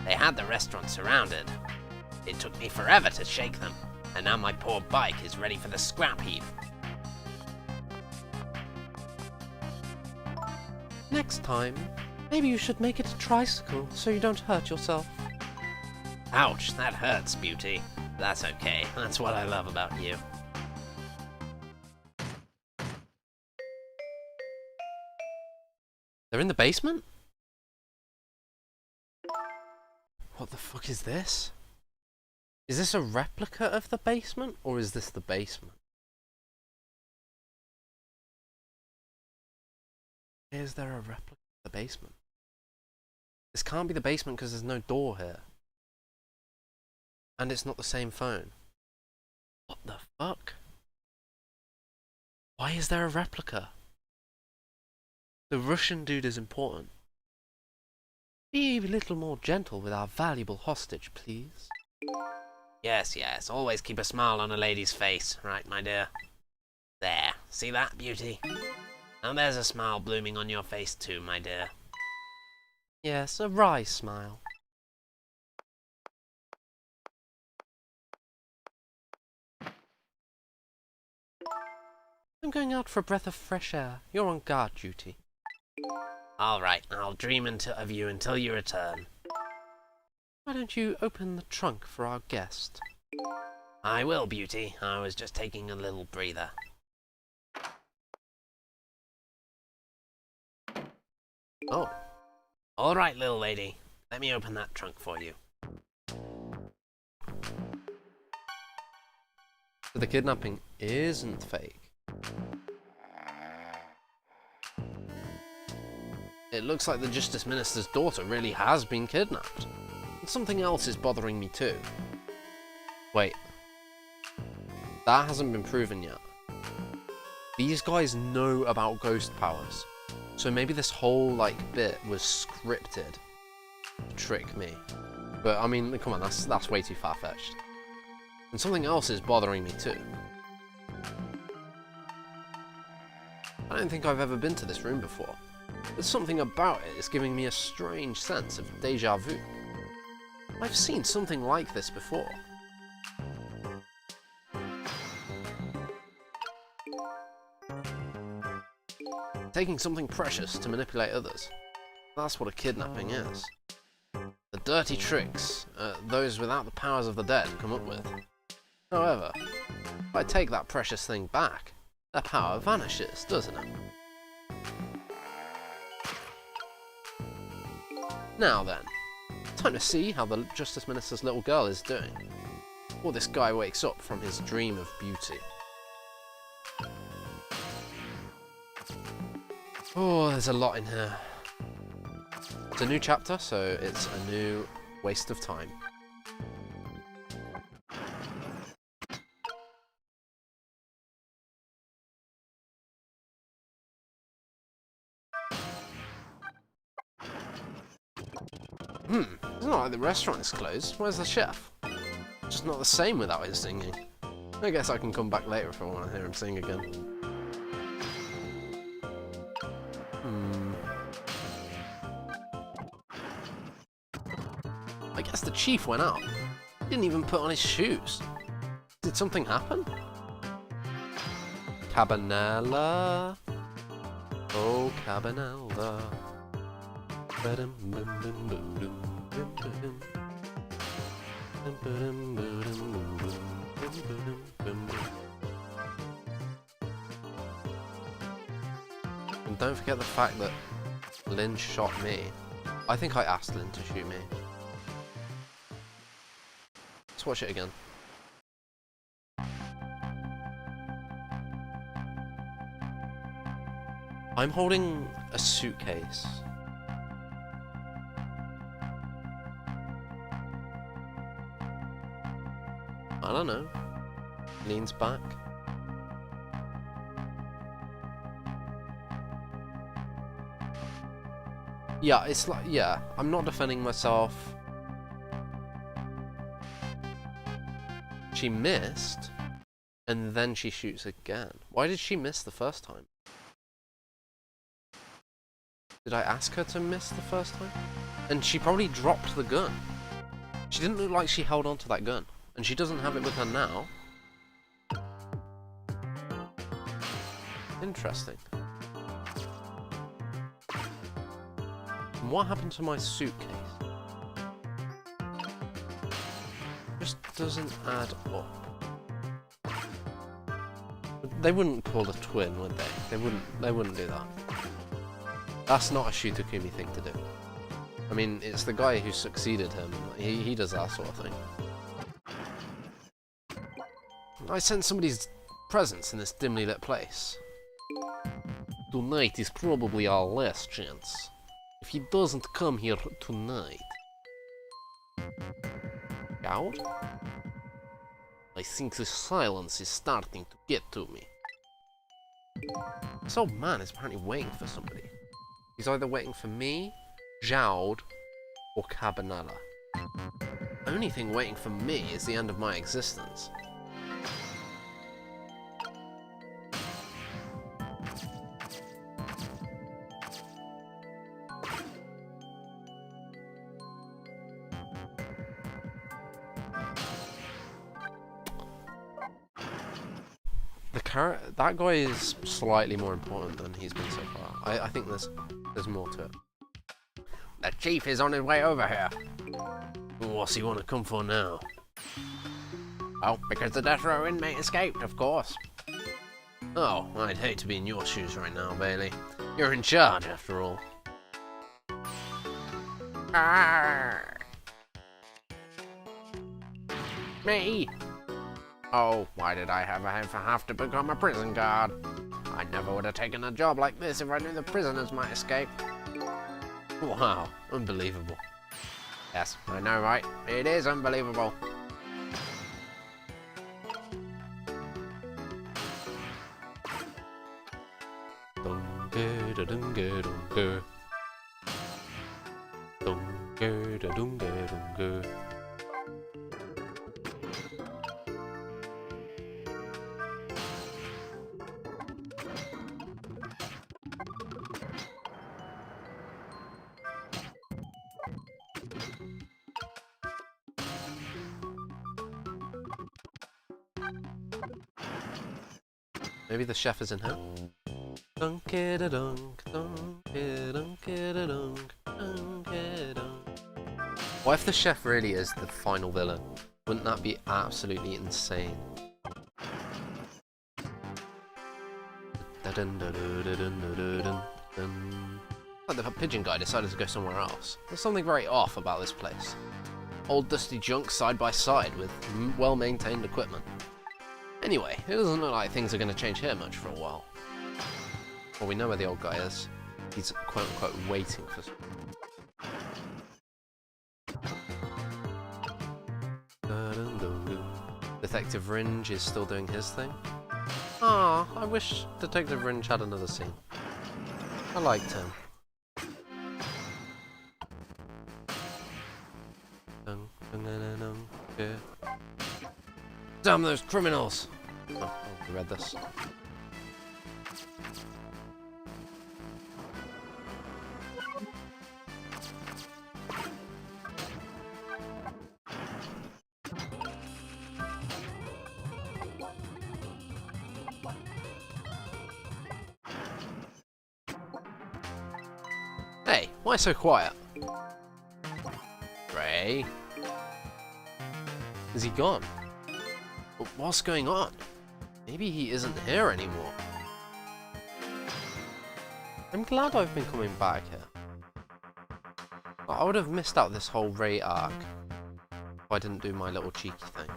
They had the restaurant surrounded. It took me forever to shake them, and now my poor bike is ready for the scrap heap. Next time, maybe you should make it a tricycle so you don't hurt yourself. Ouch, that hurts, Beauty. That's okay, that's what I love about you. They're in the basement? What the fuck is this? Is this a replica of the basement, or is this the basement? Is there a replica of the basement? This can't be the basement because there's no door here. And it's not the same phone. What the fuck? Why is there a replica? The Russian dude is important. Be a little more gentle with our valuable hostage, please. Yes, yes, always keep a smile on a lady's face, right, my dear? There, see that, Beauty? And there's a smile blooming on your face too, my dear. Yes, a wry smile. I'm going out for a breath of fresh air. You're on guard duty. All right, I'll dream of you until you return. Why don't you open the trunk for our guest? I will, Beauty. I was just taking a little breather. Oh. Alright, little lady. Let me open that trunk for you. So the kidnapping isn't fake. It looks like the Justice Minister's daughter really has been kidnapped. And something else is bothering me too. Wait. That hasn't been proven yet. These guys know about ghost powers. So maybe this whole, like, bit was scripted to trick me. But, I mean, come on, that's way too far-fetched. And something else is bothering me too. I don't think I've ever been to this room before. There's something about it is giving me a strange sense of déjà vu. I've seen something like this before. Taking something precious to manipulate others. That's what a kidnapping is. The dirty tricks those without the powers of the dead come up with. However, if I take that precious thing back, their power vanishes, doesn't it? Now then, time to see how the Justice Minister's little girl is doing. Before this guy wakes up from his dream of beauty. Oh, there's a lot in here. It's a new chapter, so it's a new waste of time. It's not like the restaurant is closed. Where's the chef? Just not the same without his singing. I guess I can come back later if I want to hear him sing again. I guess the chief went out. He didn't even put on his shoes. Did something happen? Cabanella. Oh, Cabanella. And don't forget the fact that Lynn shot me. I think I asked Lynn to shoot me. Let's watch it again. I'm holding a suitcase. I don't know. Leans back. Yeah, it's like, yeah, I'm not defending myself. She missed, and then she shoots again. Why did she miss the first time? Did I ask her to miss the first time? And she probably dropped the gun. She didn't look like she held on to that gun. And she doesn't have it with her now. Interesting. And what happened to my suitcase? Just doesn't add up. They wouldn't pull a twin, would they? They wouldn't do that. That's not a Shutakumi thing to do. I mean, it's the guy who succeeded him. He does that sort of thing. I sense somebody's presence in this dimly lit place. Tonight is probably our last chance. If he doesn't come here tonight... Coward? I think the silence is starting to get to me. This old man is apparently waiting for somebody. He's either waiting for me, Jowd, or Cabanella. The only thing waiting for me is the end of my existence. That guy is slightly more important than he's been so far. I think there's more to it. The chief is on his way over here. What's he want to come for now? Oh, because the death row inmate escaped, of course. Oh, I'd hate to be in your shoes right now, Bailey. You're in charge, after all. Arr! Me! Oh, why did I have to become a prison guard? I never would have taken a job like this if I knew the prisoners might escape. Wow, unbelievable. Yes, I know, right? It is unbelievable. Dunga-da-dunga-dunga. Dunga-da-dunga-dunga. Maybe the chef is in here. Dunk-a-da-dunk, dunk-a-dunk-a-da-dunk, dunk-a-dunk. What if the chef really is the final villain? Wouldn't that be absolutely insane? Like the pigeon guy decided to go somewhere else. There's something very off about this place. Old dusty junk side by side with well-maintained equipment. Anyway, it doesn't look like things are going to change here much for a while. Well, we know where the old guy is. He's quote-unquote waiting for Detective Ringe is still doing his thing. Ah, I wish Detective Ringe had another scene. I liked him. Damn those criminals! Oh, I read this. Hey, why so quiet? Ray? Is he gone? What's going on? Maybe he isn't here anymore. I'm glad I've been coming back here. I would have missed out this whole Ray arc if I didn't do my little cheeky thing.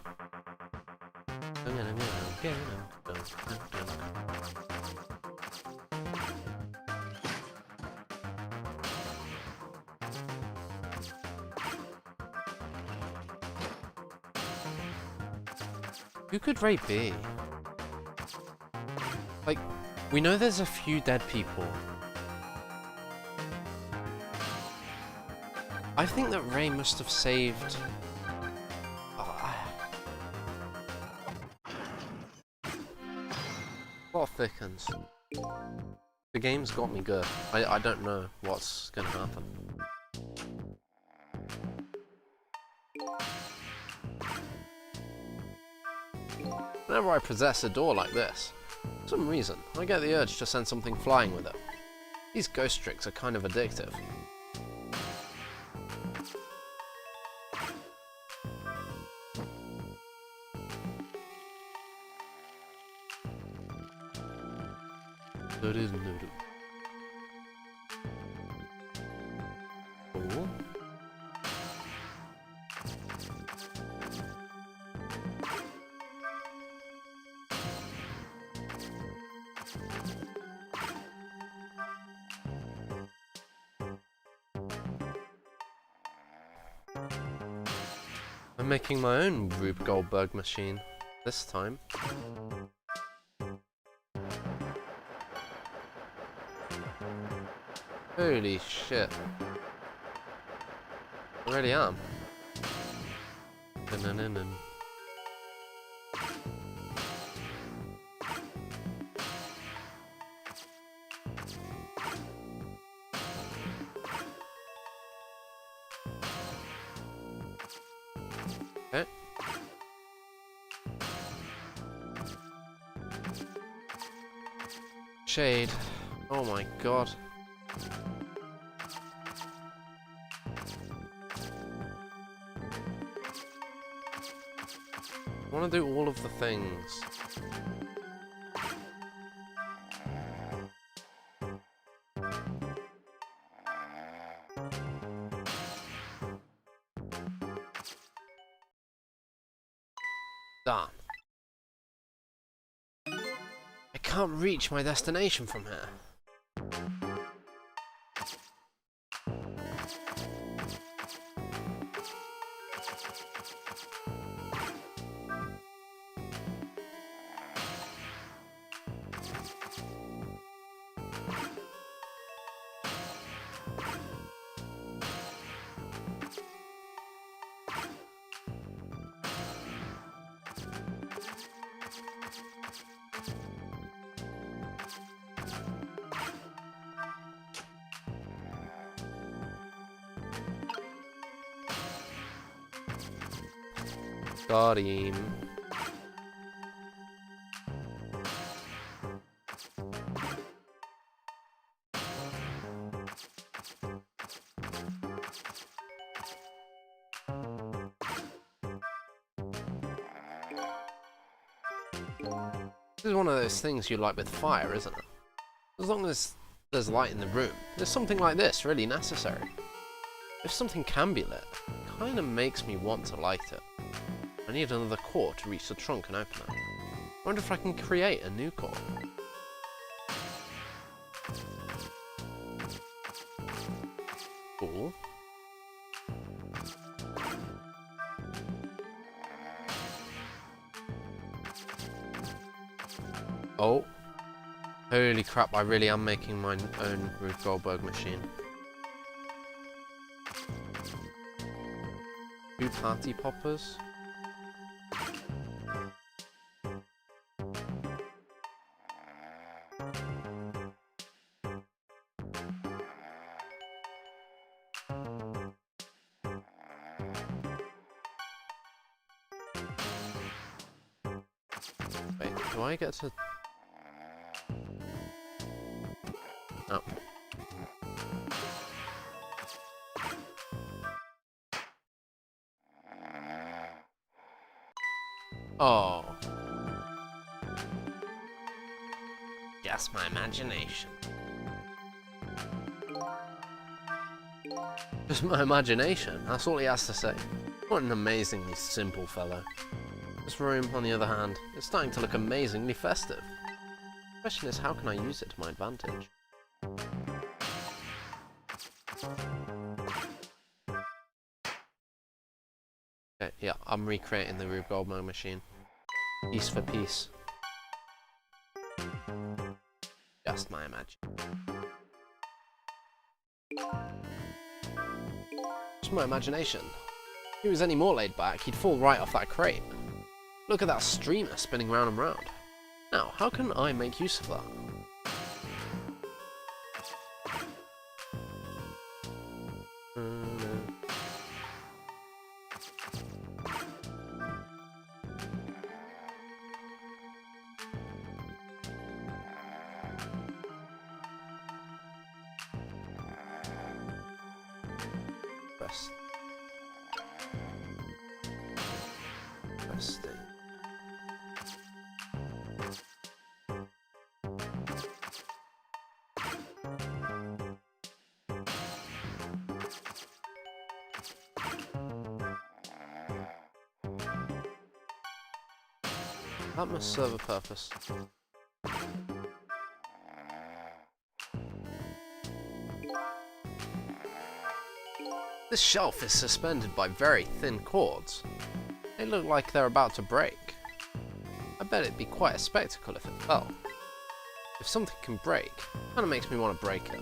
Who could Ray be? Like, we know there's a few dead people. I think that Ray must have saved... Plot thickens. The game's got me good. I don't know what's gonna happen. Whenever I possess a door like this, for some reason, I get the urge to send something flying with it. These ghost tricks are kind of addictive. Cool. I'm making my own Rube Goldberg machine this time. Holy shit. I really am. Okay. Shade. Oh my god. I want to do all of the things. Darn. I can't reach my destination from here. Got him. This is one of those things you like with fire, isn't it? As long as there's light in the room, there's something like this really necessary. If something can be lit, it kind of makes me want to light it. I need another core to reach the trunk and open it. I wonder if I can create a new core. Cool. Oh. Holy crap, I really am making my own Rube Goldberg machine. 2 party poppers. Wait, do I get to... Oh. Oh. Just my imagination. Just my imagination, that's all he has to say. What an amazingly simple fellow. This room, on the other hand, is starting to look amazingly festive. The question is, how can I use it to my advantage? Okay, yeah, I'm recreating the Rube Goldberg machine. Piece for piece. Just my imagination. Just my imagination. If he was any more laid back, he'd fall right off that crate. Look at that streamer spinning round and round. Now, how can I make use of that? Rest. Resting. That must serve a purpose. This shelf is suspended by very thin cords. They look like they're about to break. I bet it'd be quite a spectacle if it fell. If something can break, it kinda makes me want to break it.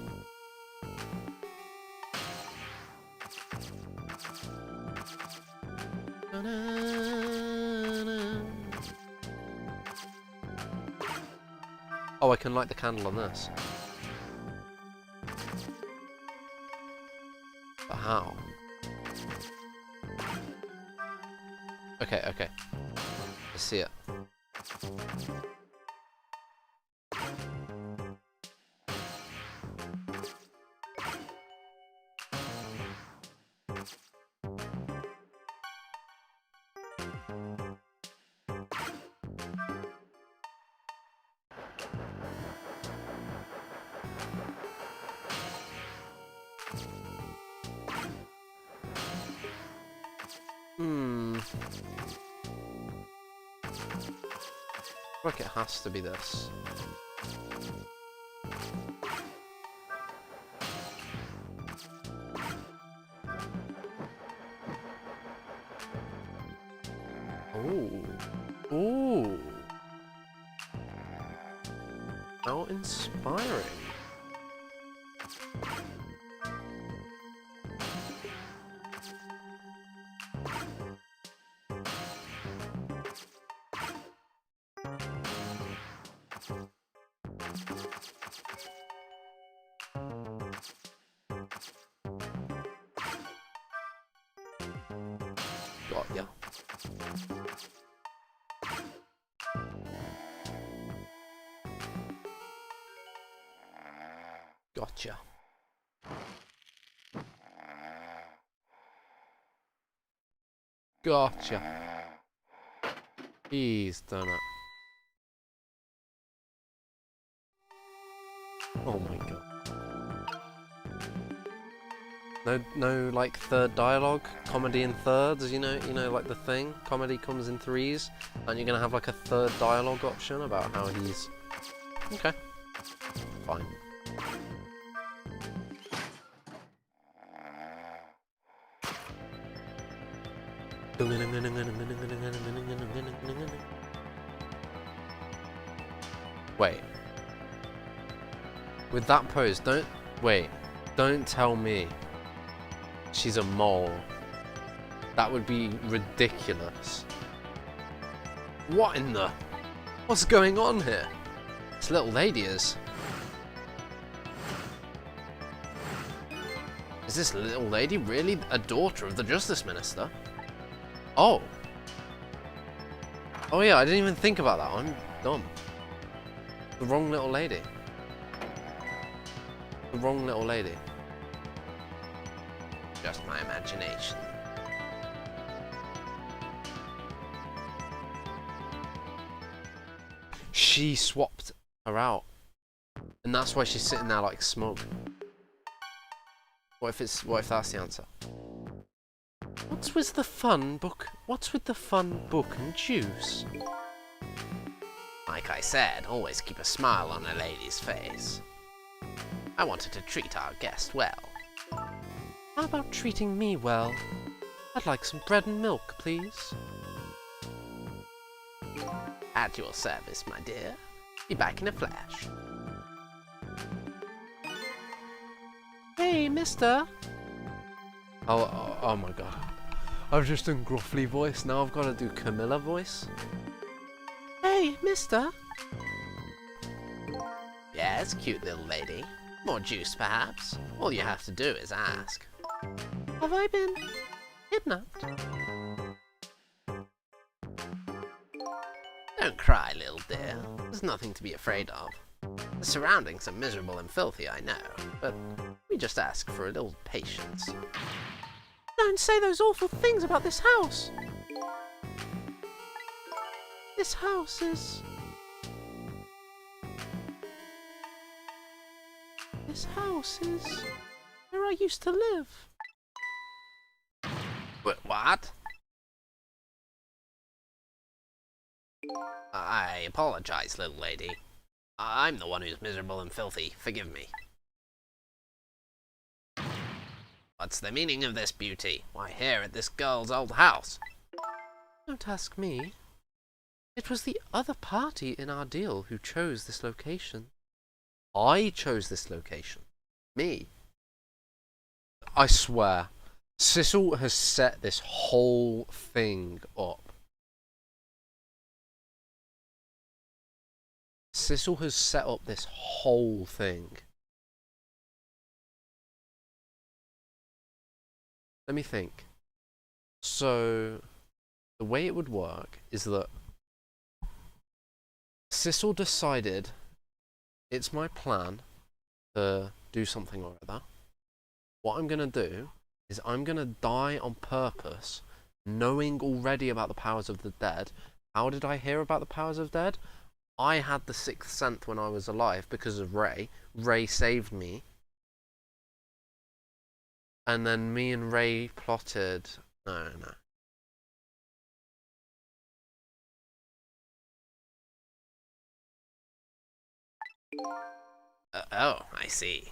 Oh, I can light the candle on this. But how? Okay, okay. I see it. Like it has to be this. Ooh. Ooh. How inspiring. Got ya. Gotcha. Gotcha. He's done it. Oh my god. No, like third dialogue, comedy in thirds. You know, like the thing. Comedy comes in threes, and you're gonna have like a third dialogue option about how he's. Okay. Fine. Wait. With that pose, don't tell me she's a mole. That would be ridiculous. What in the... What's going on here? This little lady is... Is this little lady really a daughter of the Justice Minister? Oh. Oh yeah, I didn't even think about that. I'm dumb. The wrong little lady. The wrong little lady. Just my imagination. She swapped her out. And that's why she's sitting there like smoke. What if that's the answer? What's with the fun book? What's with the fun book and juice? Like I said, always keep a smile on a lady's face. I wanted to treat our guest well. How about treating me well? I'd like some bread and milk, please. At your service, my dear. Be back in a flash. Hey, mister. Oh my god. I've just done gruffly voice, now I've got to do Camilla voice. Hey, mister. Yes, cute little lady. More juice, perhaps? All you have to do is ask. Have I been kidnapped? Don't cry, little dear. There's nothing to be afraid of. The surroundings are miserable and filthy, I know, but we just ask for a little patience. Don't say those awful things about this house. This house is... This house is where I used to live. What? I apologize, little lady. I'm the one who's miserable and filthy. Forgive me. What's the meaning of this, beauty? Why here at this girl's old house? Don't ask me. It was the other party in our deal who chose this location. I chose this location. Me. I swear, Sissel has set this whole thing up. Sissel has set up this whole thing. Let me think. So, the way it would work is that Sissel decided it's my plan to do something or other. What I'm going to do is I'm going to die on purpose, knowing already about the powers of the dead. How did I hear about the powers of dead? I had the sixth sense when I was alive because of Ray. Ray saved me. And then me and Ray plotted... No. Oh, I see.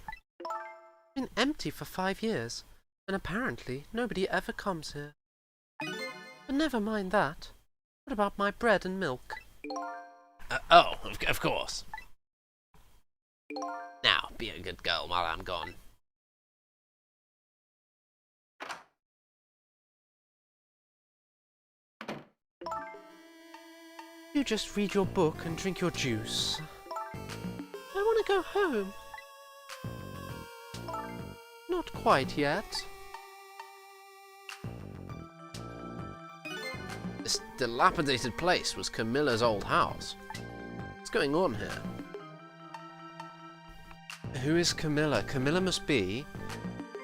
Been empty for 5 years, and apparently nobody ever comes here. But never mind that. What about my bread and milk? Of course. Now, be a good girl while I'm gone. You just read your book and drink your juice. I want to go home. Not quite yet. This dilapidated place was Camilla's old house. What's going on here? Who is Camilla? Camilla must be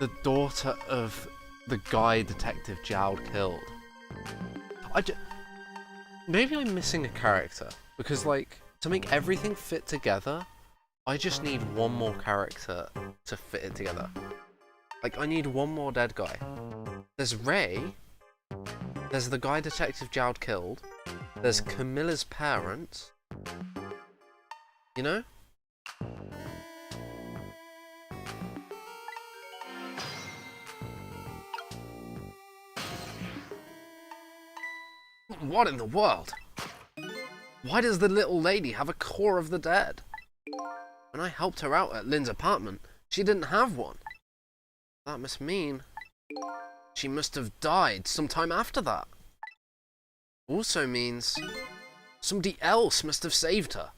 the daughter of the guy Detective Jowd killed. Maybe I'm missing a character, because, like, to make everything fit together, I just need one more character to fit it together. Like, I need one more dead guy. There's Ray, there's the guy Detective Jowd killed, there's Camilla's parents, you know? What in the world? Why does the little lady have a core of the dead? When I helped her out at Lynn's apartment, she didn't have one. That must mean she must have died sometime after that. Also means somebody else must have saved her.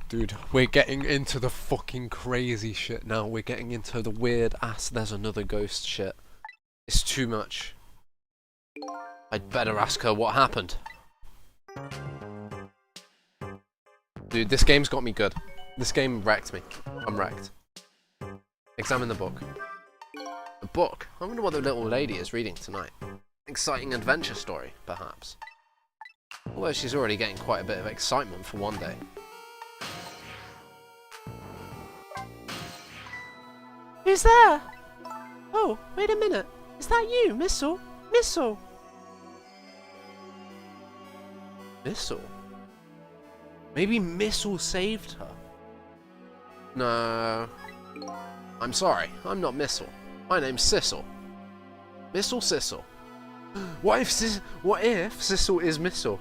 Dude, we're getting into the fucking crazy shit now. We're getting into the weird ass there's another ghost shit. It's too much. I'd better ask her what happened. Dude, this game's got me good. This game wrecked me. I'm wrecked. Examine the book. A book? I wonder what the little lady is reading tonight. Exciting adventure story, perhaps. Although she's already getting quite a bit of excitement for one day. Who's there? Oh, wait a minute. Is that you, Missile? Missile! Missile? Maybe Missile saved her? No. I'm sorry, I'm not Missile. My name's Sissel. Missile Sissel. What if Sissel is Missile?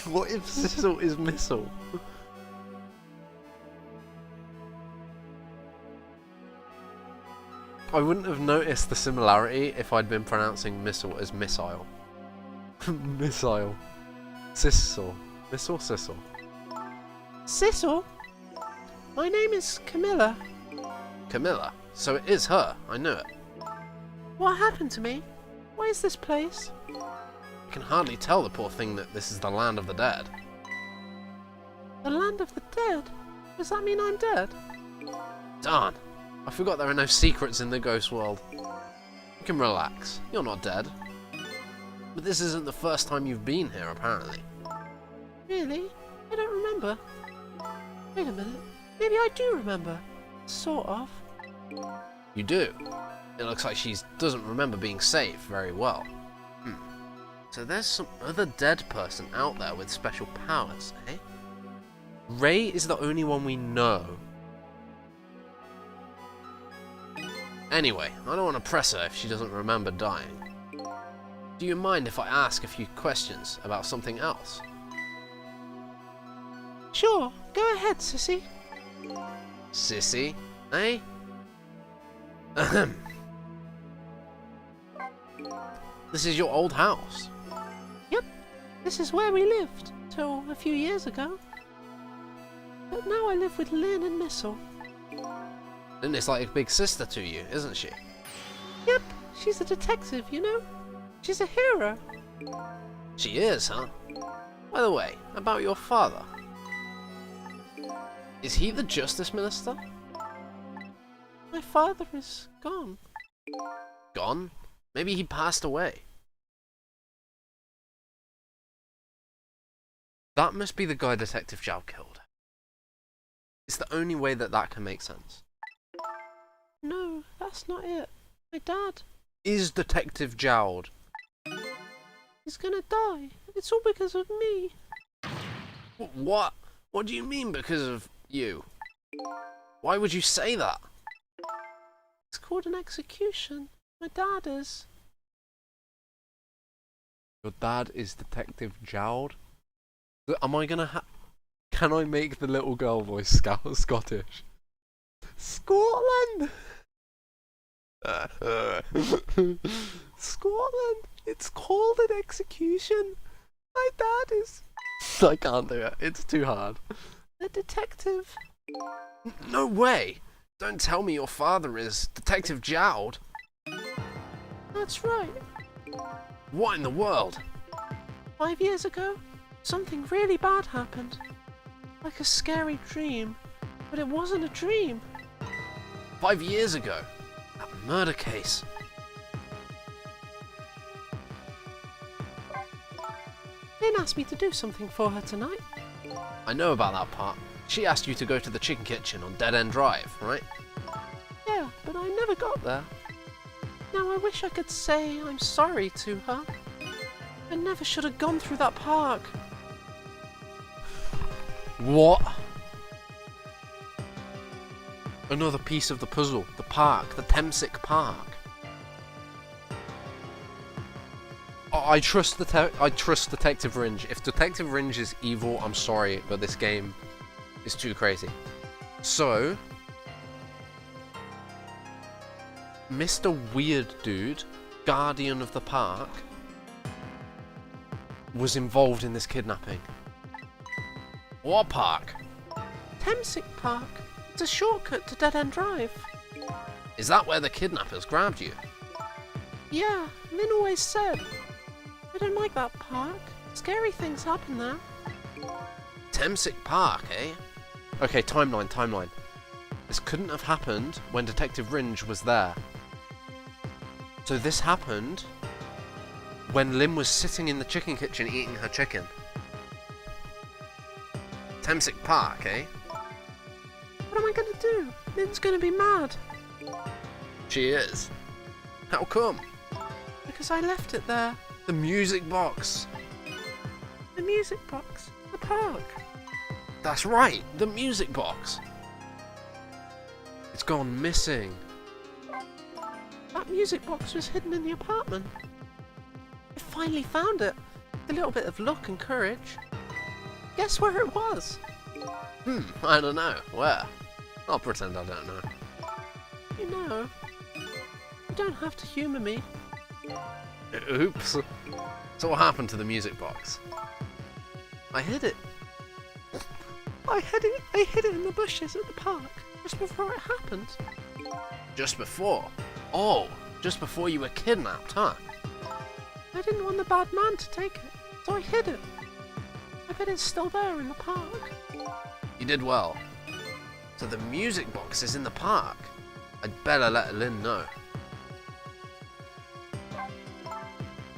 What if Sissel is Missile? I wouldn't have noticed the similarity if I'd been pronouncing missile as missile. Missile. Sissel. Missile Sissel. Sissel? My name is Camilla. Camilla? So it is her, I knew it. What happened to me? What is this place? I can hardly tell the poor thing that this is the land of the dead. The land of the dead? Does that mean I'm dead? Darn. I forgot there are no secrets in the ghost world. You can relax. You're not dead. But this isn't the first time you've been here, apparently. Really? I don't remember. Wait a minute. Maybe I do remember. Sort of. You do? It looks like she doesn't remember being saved very well. So there's some other dead person out there with special powers, eh? Ray is the only one we know. Anyway, I don't want to press her if she doesn't remember dying. Do you mind if I ask a few questions about something else? Sure, go ahead, Sissy. Sissy, eh? Ahem. This is your old house. Yep, this is where we lived, till a few years ago. But now I live with Lynn and Missile. Lynn is like a big sister to you, isn't she? Yep, she's a detective, you know? She's a hero. She is, huh? By the way, about your father. Is he the Justice Minister? My father is gone. Gone? Maybe he passed away. That must be the guy Detective Jowd killed. It's the only way that that can make sense. No, that's not it. My dad is Detective Jowd. He's gonna die. It's all because of me. What? What do you mean because of you? Why would you say that? It's called an execution. My dad is. Your dad is Detective Jowd? Am I gonna Can I make the little girl voice Scottish? Scotland! Scotland! It's called an execution! My dad is... I can't do it. It's too hard. A detective. No way! Don't tell me your father is Detective Jowd. That's right. What in the world? 5 years ago, something really bad happened. Like a scary dream. But it wasn't a dream. 5 years ago? That murder case. Lynn asked me to do something for her tonight. I know about that part. She asked you to go to the chicken kitchen on Dead End Drive, right? Yeah, but I never got there. Now I wish I could say I'm sorry to her. I never should have gone through that park. What? Another piece of the puzzle. The park. The Temsic Park. I trust Detective Ringe. If Detective Ringe is evil, I'm sorry, but this game is too crazy. So, Mr. Weird Dude, Guardian of the Park, was involved in this kidnapping. What park? Temsic Park. It's a shortcut to Dead End Drive. Is that where the kidnappers grabbed you? Yeah, Lynn always said. I don't like that park. Scary things happen there. Temsic Park, eh? Okay, timeline. This couldn't have happened when Detective Ringe was there. So this happened when Lynn was sitting in the chicken kitchen eating her chicken. Temsic Park, eh? What am I gonna do? Lynn's gonna be mad. She is. How come? Because I left it there. The music box. The music box. The park. That's right, the music box. It's gone missing. That music box was hidden in the apartment. I finally found it. With a little bit of luck and courage. Guess where it was? I don't know. Where? I'll pretend I don't know. You know. You don't have to humour me. Oops. So what happened to the music box? I hid it. I hid it in the bushes at the park just before it happened. Just before? Oh, just before you were kidnapped, huh? I didn't want the bad man to take it, so I hid it. I bet it's still there in the park. You did well. So the music box is in the park. I'd better let Lynn know.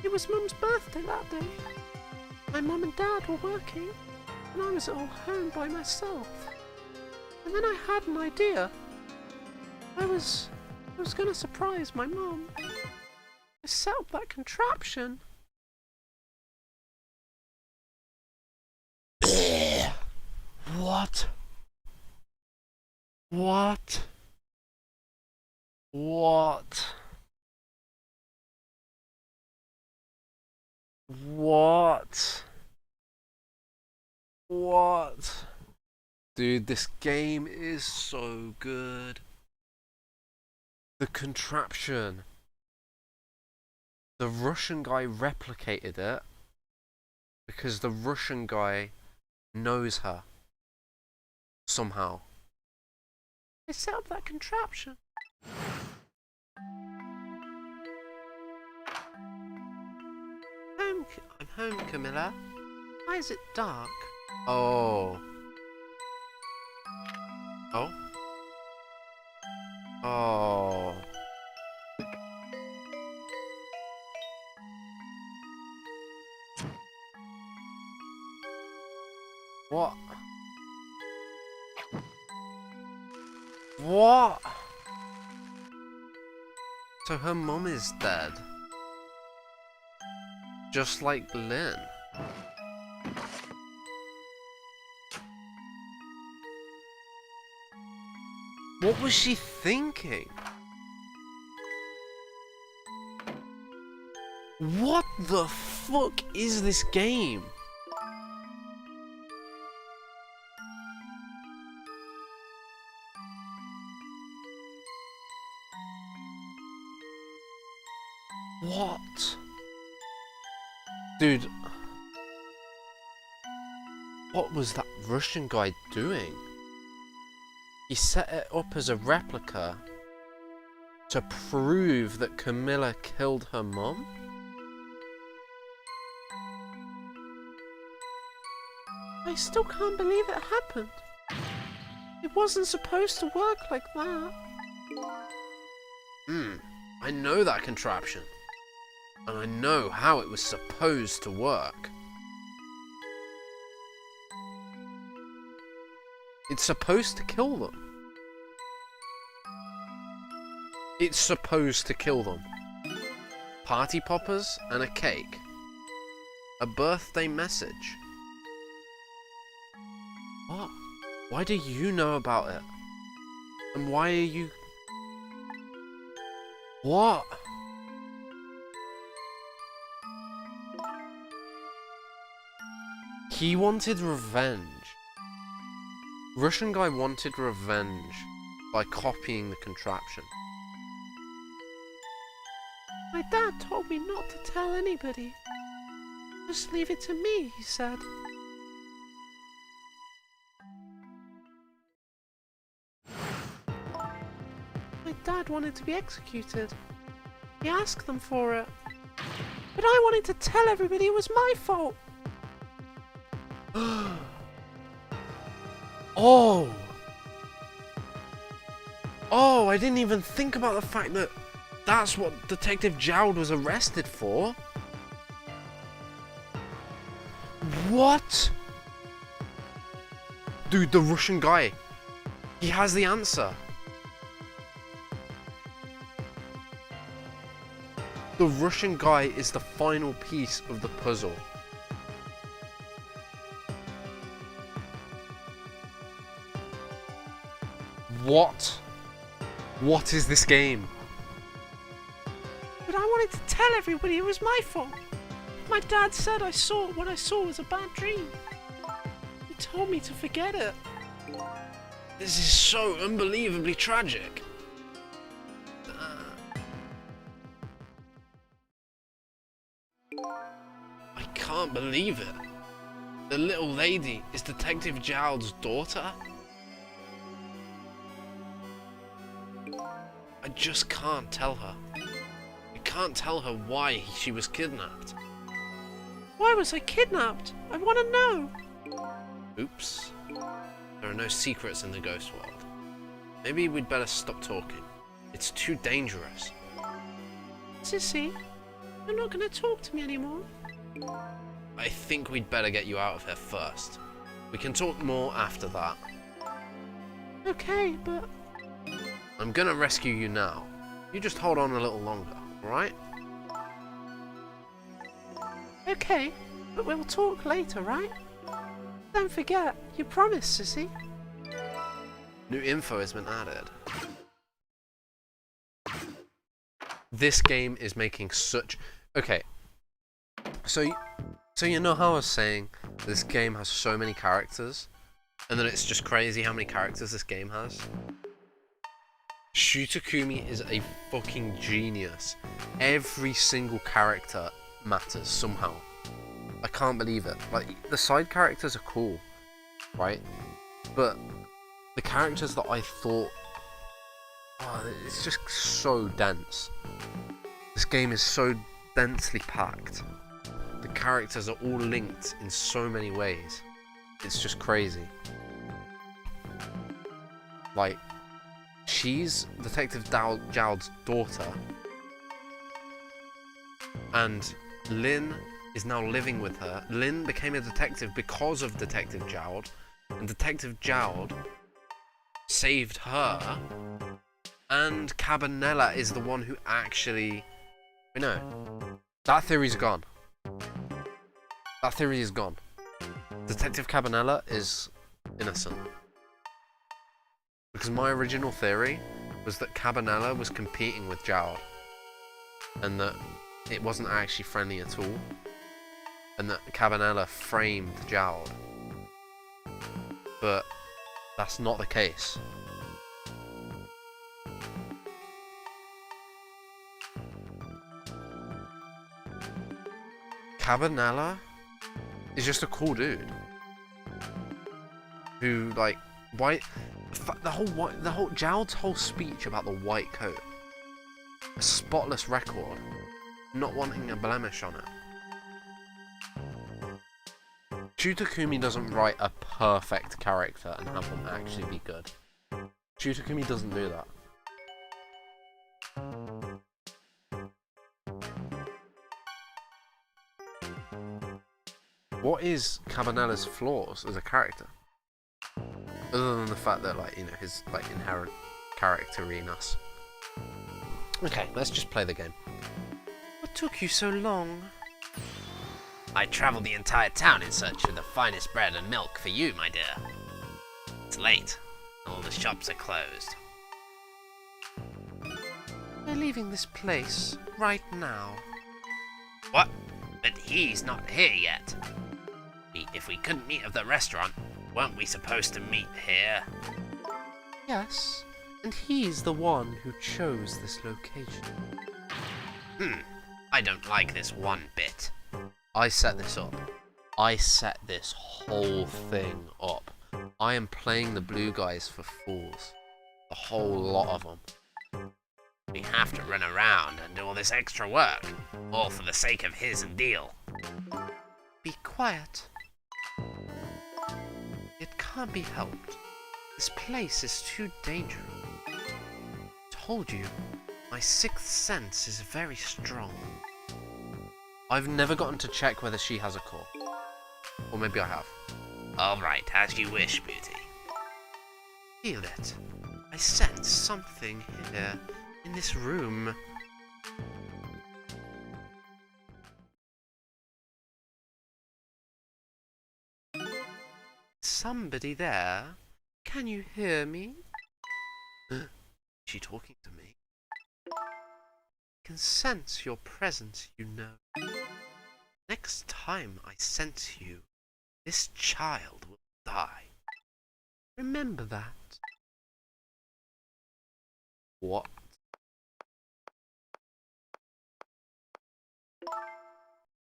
It was Mum's birthday that day. My mum and dad were working, and I was at home by myself. And then I had an idea. I was going to surprise my mum. I set up that contraption. What? What? What? What? What? Dude, this game is so good. The contraption. The Russian guy replicated it because the Russian guy knows her. Somehow. I set up that contraption. I'm home, Camilla. Why is it dark? Oh. Oh? Oh. What? What? So her mum is dead. Just like Lynn. What was she thinking? What the fuck is this game? What? Dude. What was that Russian guy doing? He set it up as a replica to prove that Camilla killed her mom? I still can't believe it happened. It wasn't supposed to work like that. I know that contraption. And I know how it was supposed to work. It's supposed to kill them. It's supposed to kill them. Party poppers and a cake. A birthday message. What? Why do you know about it? And why are you... What? He wanted revenge. Russian guy wanted revenge by copying the contraption. My dad told me not to tell anybody. Just leave it to me, he said. My dad wanted to be executed. He asked them for it. But I wanted to tell everybody it was my fault. Oh! Oh, I didn't even think about the fact that that's what Detective Jowd was arrested for. What? Dude, the Russian guy. He has the answer. The Russian guy is the final piece of the puzzle. What? What is this game? But I wanted to tell everybody it was my fault. My dad said what I saw was a bad dream. He told me to forget it. This is so unbelievably tragic. I can't believe it. The little lady is Detective Jowd's daughter? I just can't tell her. I can't tell her why she was kidnapped. Why was I kidnapped? I want to know. Oops. There are no secrets in the ghost world. Maybe we'd better stop talking. It's too dangerous. Sissy, you're not going to talk to me anymore. I think we'd better get you out of here first. We can talk more after that. Okay, but... I'm gonna rescue you now. You just hold on a little longer, alright? Okay, but we'll talk later, right? Don't forget, you promised, Sissy. New info has been added. This game is making such... Okay. So you know how I was saying this game has so many characters? And that it's just crazy how many characters this game has? Shu Takumi is a fucking genius. Every single character matters somehow. I can't believe it. Like, the side characters are cool, right? But the characters that I thought... Oh, it's just so dense. This game is so densely packed. The characters are all linked in so many ways. It's just crazy. Like, she's Detective Jowd's daughter, and Lynn is now living with her. Lynn became a detective because of Detective Jowd, and Detective Jowd saved her, and Cabanela is the one who actually... No, that theory's gone. That theory is gone. Detective Cabanela is innocent. Because my original theory was that Cabanela was competing with Jowd. And that it wasn't actually friendly at all. And that Cabanela framed Jowd. But that's not the case. Cabanela is just a cool dude who, like, the whole Jowd's whole speech about the white coat, a spotless record, not wanting a blemish on it. Shu Takumi doesn't write a perfect character and have them actually be good. Shu Takumi doesn't do that. What is Cabanela's flaws as a character? Other than the fact that, like, you know, his, like, inherent characteriness. Okay, let's just play the game. What took you so long? I travelled the entire town in search of the finest bread and milk for you, my dear. It's late. All the shops are closed. We're leaving this place right now. What? But he's not here yet. If we couldn't meet at the restaurant, weren't we supposed to meet here? Yes, and he's the one who chose this location. I don't like this one bit. I set this up. I set this whole thing up. I am playing the blue guys for fools. The whole lot of them. We have to run around and do all this extra work, all for the sake of his and deal. Be quiet. It can't be helped. This place is too dangerous. Told you, my sixth sense is very strong. I've never gotten to check whether she has a core. Or maybe I have. All right, as you wish, beauty. Feel it. I sense something here, in this room. Somebody there? Can you hear me? Is she talking to me? I can sense your presence, you know. Next time I sense you, this child will die. Remember that. What?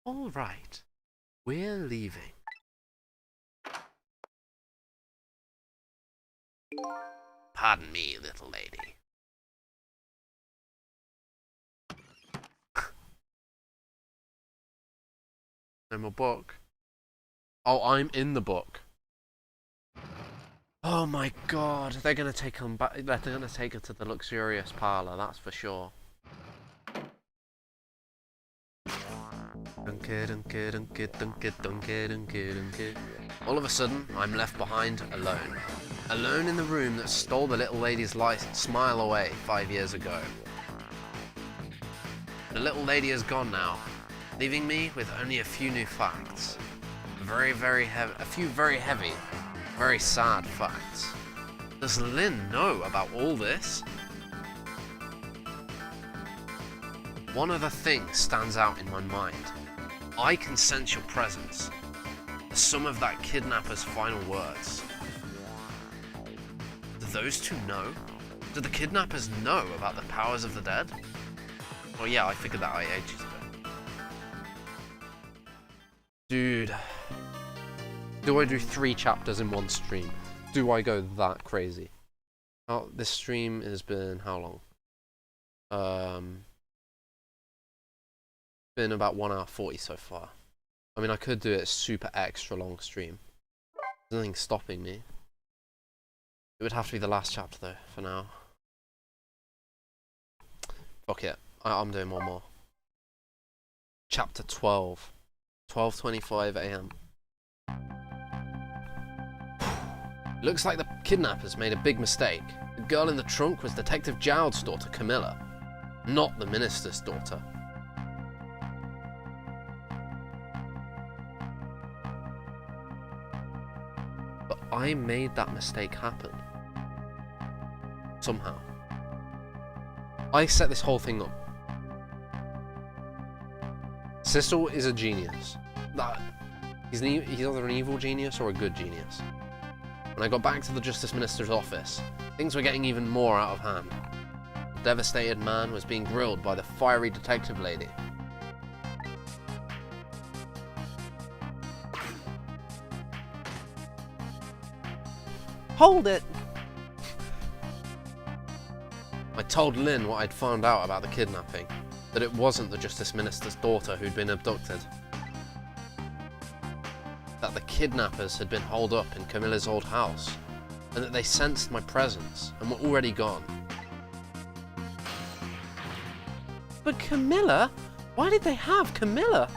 All right, we're leaving. Pardon me, little lady. No more book. Oh, I'm in the book. Oh my god, they're gonna take him back. They're gonna take her to the luxurious parlor. That's for sure. All of a sudden, I'm left behind alone. Alone in the room that stole the little lady's smile away 5 years ago. The little lady is gone now, leaving me with only a few new facts. A few very heavy, very sad facts. Does Lynn know about all this? One other thing stands out in my mind. I can sense your presence. Some of that kidnapper's final words. Do those two know? Do the kidnappers know about the powers of the dead? Oh yeah, I figured that out ages ago. Dude. Do I do 3 chapters in one stream? Do I go that crazy? Oh, this stream has been how long? Been about 1 hour 40 so far. I mean, I could do it a super extra long stream. There's nothing stopping me. It would have to be the last chapter though, for now. Fuck it. I'm doing one more. Chapter 12. 12:25 AM. Looks like the kidnappers made a big mistake. The girl in the trunk was Detective Jowd's daughter, Camilla, not the minister's daughter. I made that mistake happen. Somehow. I set this whole thing up. Sissel is a genius. He's either an evil genius or a good genius. When I got back to the Justice Minister's office, things were getting even more out of hand. The devastated man was being grilled by the fiery detective lady. Hold it! I told Lynn what I'd found out about the kidnapping, that it wasn't the Justice Minister's daughter who'd been abducted. That the kidnappers had been holed up in Camilla's old house, and that they sensed my presence and were already gone. But Camilla? Why did they have Camilla?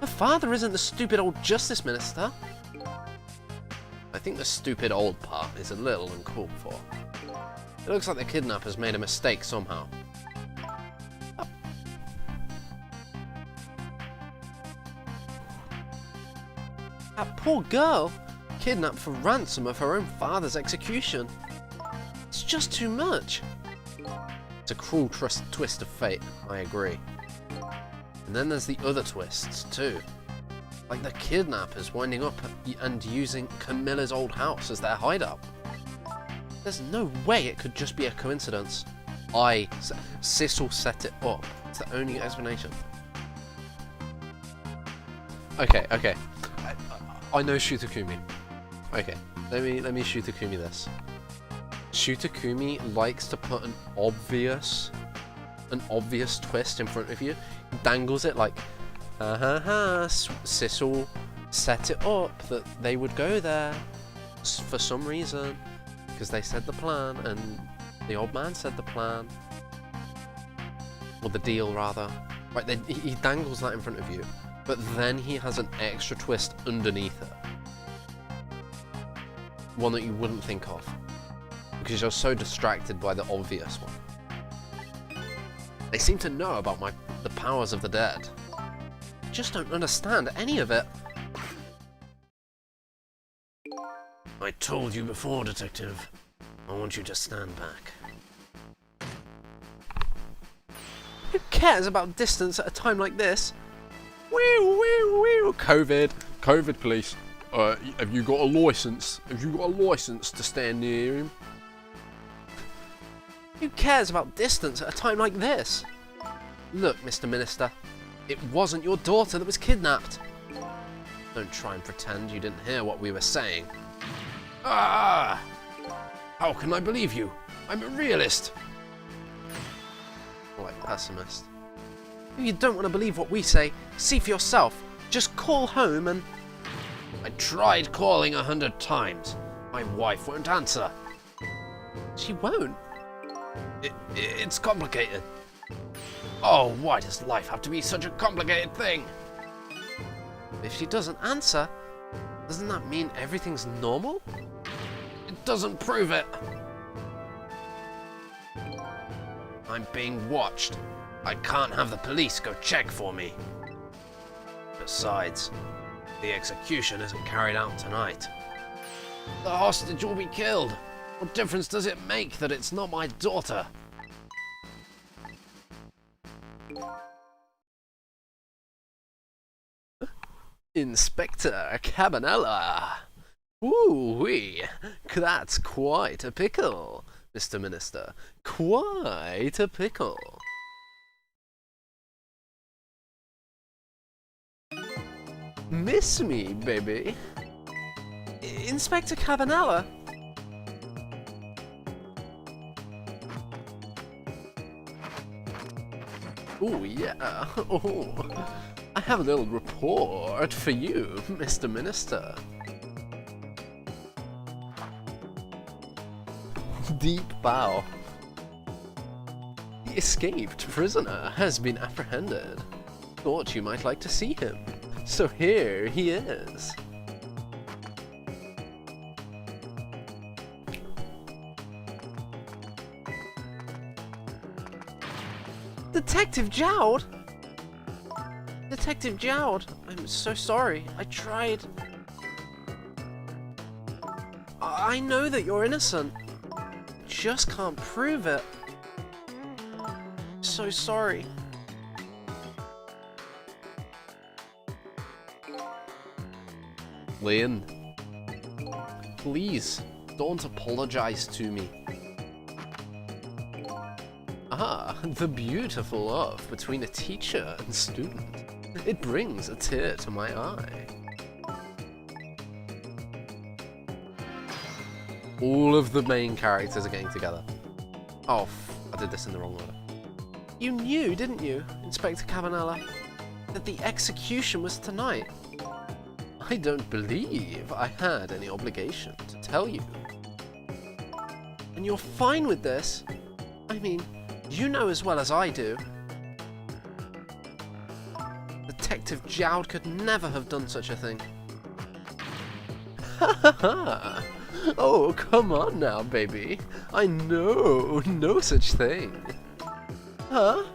Her father isn't the stupid old Justice Minister. I think the stupid old part is a little uncalled for. It looks like the kidnappers made a mistake somehow. That poor girl, kidnapped for ransom of her own father's execution. It's just too much. It's a cruel twist of fate, I agree. And then there's the other twists too. Like the kidnappers winding up and using Camilla's old house as their hideout. There's no way it could just be a coincidence. Sissel set it up. It's the only explanation. Okay. I know Shutakumi. Okay, let me Shutakumi this. Shutakumi likes to put an obvious twist in front of you. He dangles it like, Sissel set it up that they would go there for some reason, because they said the plan, and the old man said the plan. Or the deal, rather. Right, he dangles that in front of you, but then he has an extra twist underneath it. One that you wouldn't think of, because you're so distracted by the obvious one. They seem to know about the powers of the dead. I just don't understand any of it. I told you before, Detective. I want you to stand back. Who cares about distance at a time like this? Wee. COVID police. Have you got a license? Have you got a license to stand near him? Who cares about distance at a time like this? Look, Mr. Minister, it wasn't your daughter that was kidnapped. Don't try and pretend you didn't hear what we were saying. Ah! How can I believe you? I'm a realist. More like pessimist. If you don't want to believe what we say, see for yourself. Just call home and... I tried calling 100 times. My wife won't answer. She won't. It's complicated. Oh, why does life have to be such a complicated thing? If she doesn't answer, doesn't that mean everything's normal? It doesn't prove it. I'm being watched. I can't have the police go check for me. Besides, the execution isn't carried out tonight. The hostage will be killed. What difference does it make that it's not my daughter? Inspector Cabanella. Ooh-wee, that's quite a pickle, Mr. Minister. Quite a pickle. Miss me, baby. Inspector Cabanella. Oh, yeah. Oh, I have a little report for you, Mr. Minister. Deep bow. The escaped prisoner has been apprehended. Thought you might like to see him. So here he is. Detective Jowd? Detective Jowd, I'm so sorry. I tried. I know that you're innocent. Just can't prove it. So sorry. Lynn, please don't apologize to me. Ah, the beautiful love between a teacher and student. It brings a tear to my eye. All of the main characters are getting together. Oh, I did this in the wrong order. You knew, didn't you, Inspector Cavanella, that the execution was tonight? I don't believe I had any obligation to tell you. And you're fine with this? I mean, you know as well as I do. Detective Jowd could never have done such a thing. Ha ha ha! Oh, come on now, baby. I know no such thing. Huh?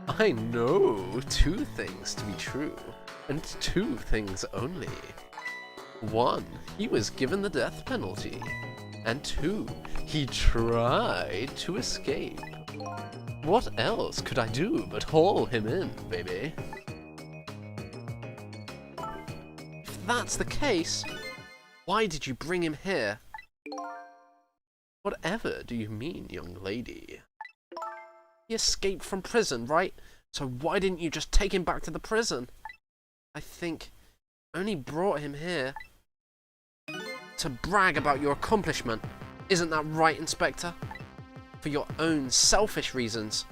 I know two things to be true, and two things only. One, he was given the death penalty, and two, he tried to escape. What else could I do but haul him in, baby? If that's the case, why did you bring him here? Whatever do you mean, young lady? He escaped from prison, right? So why didn't you just take him back to the prison? I think only brought him here to brag about your accomplishment. Isn't that right, Inspector? For your own selfish reasons.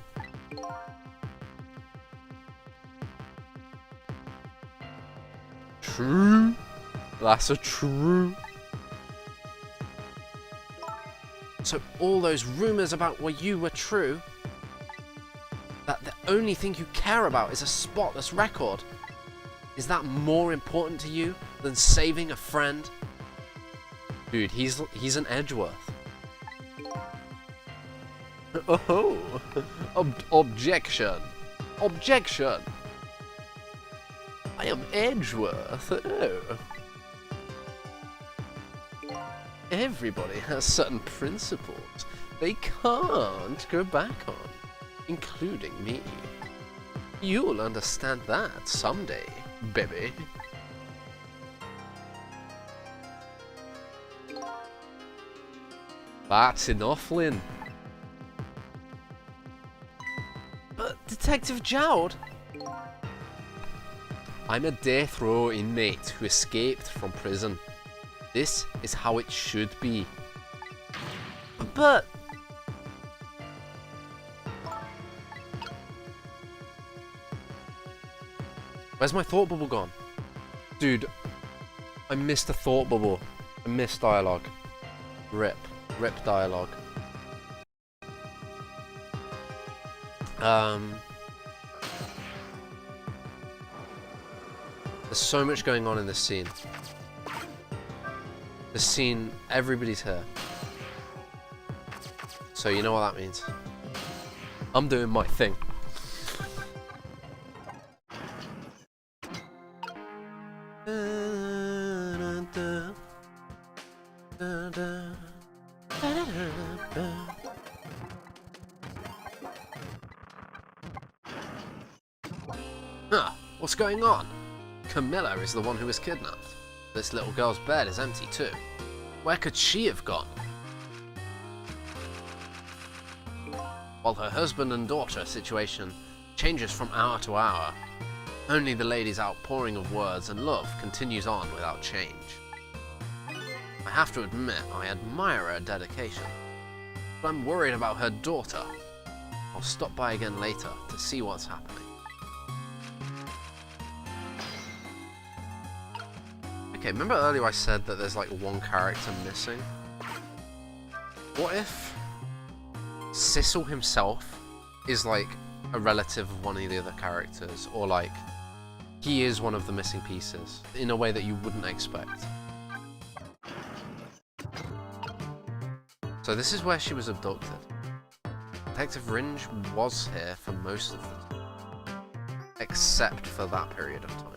True. That's a true. So all those rumours about where you were true? That the only thing you care about is a spotless record? Is that more important to you than saving a friend? Dude, he's an Edgeworth. Oh, Objection. Objection. I am Edgeworth. Oh. Everybody has certain principles they can't go back on, including me. You'll understand that someday, baby. That's enough, Lynn. but Detective Jowd? I'm a death row inmate who escaped from prison. This is how it should be. But... Where's my thought bubble gone? Dude, I missed a thought bubble. I missed dialogue. Rip. Rip dialogue. There's so much going on in this scene. This scene, everybody's here. So you know what that means. I'm doing my thing. Huh, what's going on? Camilla is the one who was kidnapped. This little girl's bed is empty too. Where could she have gone? While her husband and daughter situation changes from hour to hour, only the lady's outpouring of words and love continues on without change. I have to admit, I admire her dedication, but I'm worried about her daughter. I'll stop by again later to see what's happening. Okay, remember earlier I said that there's like one character missing? What if Sissel himself is like a relative of one of the other characters, or like he is one of the missing pieces in a way that you wouldn't expect? So this is where she was abducted. Detective Ringe was here for most of the time, except for that period of time.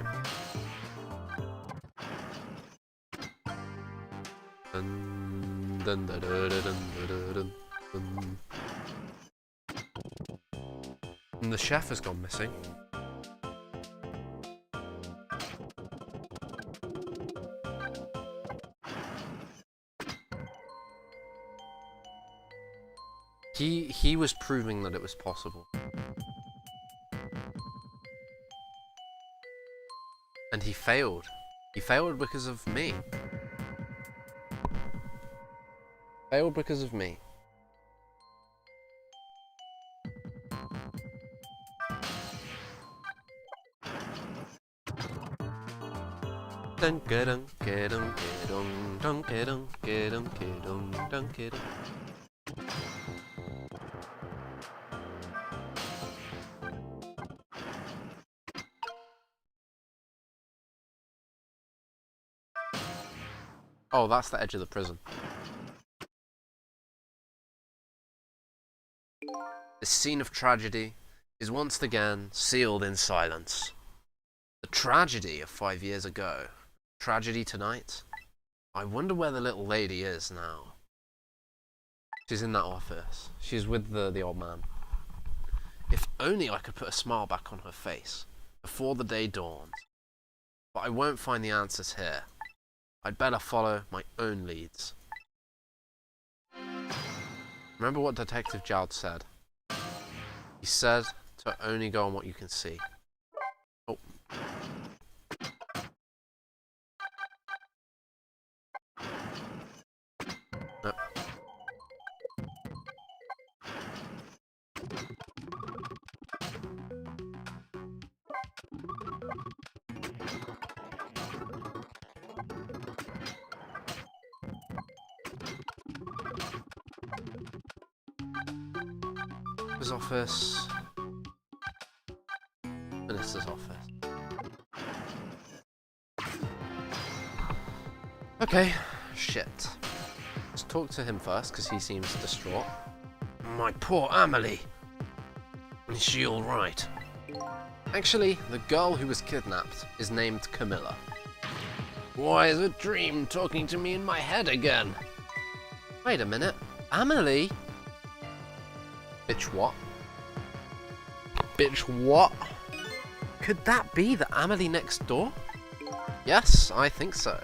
Dun, dun, dun, dun, dun, dun, dun, dun. And the chef has gone missing. He was proving that it was possible. And he failed. He failed because of me. Failed because of me. Dun dun dun dun dun dun dun dun dun dun. Oh, that's the edge of the prison. The scene of tragedy is once again sealed in silence. The tragedy of 5 years ago. Tragedy tonight. I wonder where the little lady is now. She's in that office. She's with the old man. If only I could put a smile back on her face before the day dawns. But I won't find the answers here. I'd better follow my own leads. Remember what Detective Jowd said? He said to only go on what you can see. Oh. No. His office. Minister's office. Okay, shit. Let's talk to him first, because he seems distraught. My poor Amelie. Is she alright? Actually, the girl who was kidnapped is named Camilla. Why is a dream talking to me in my head again? Wait a minute. Amelie? Bitch what? Bitch what? Could that be the Amelie next door? Yes, I think so.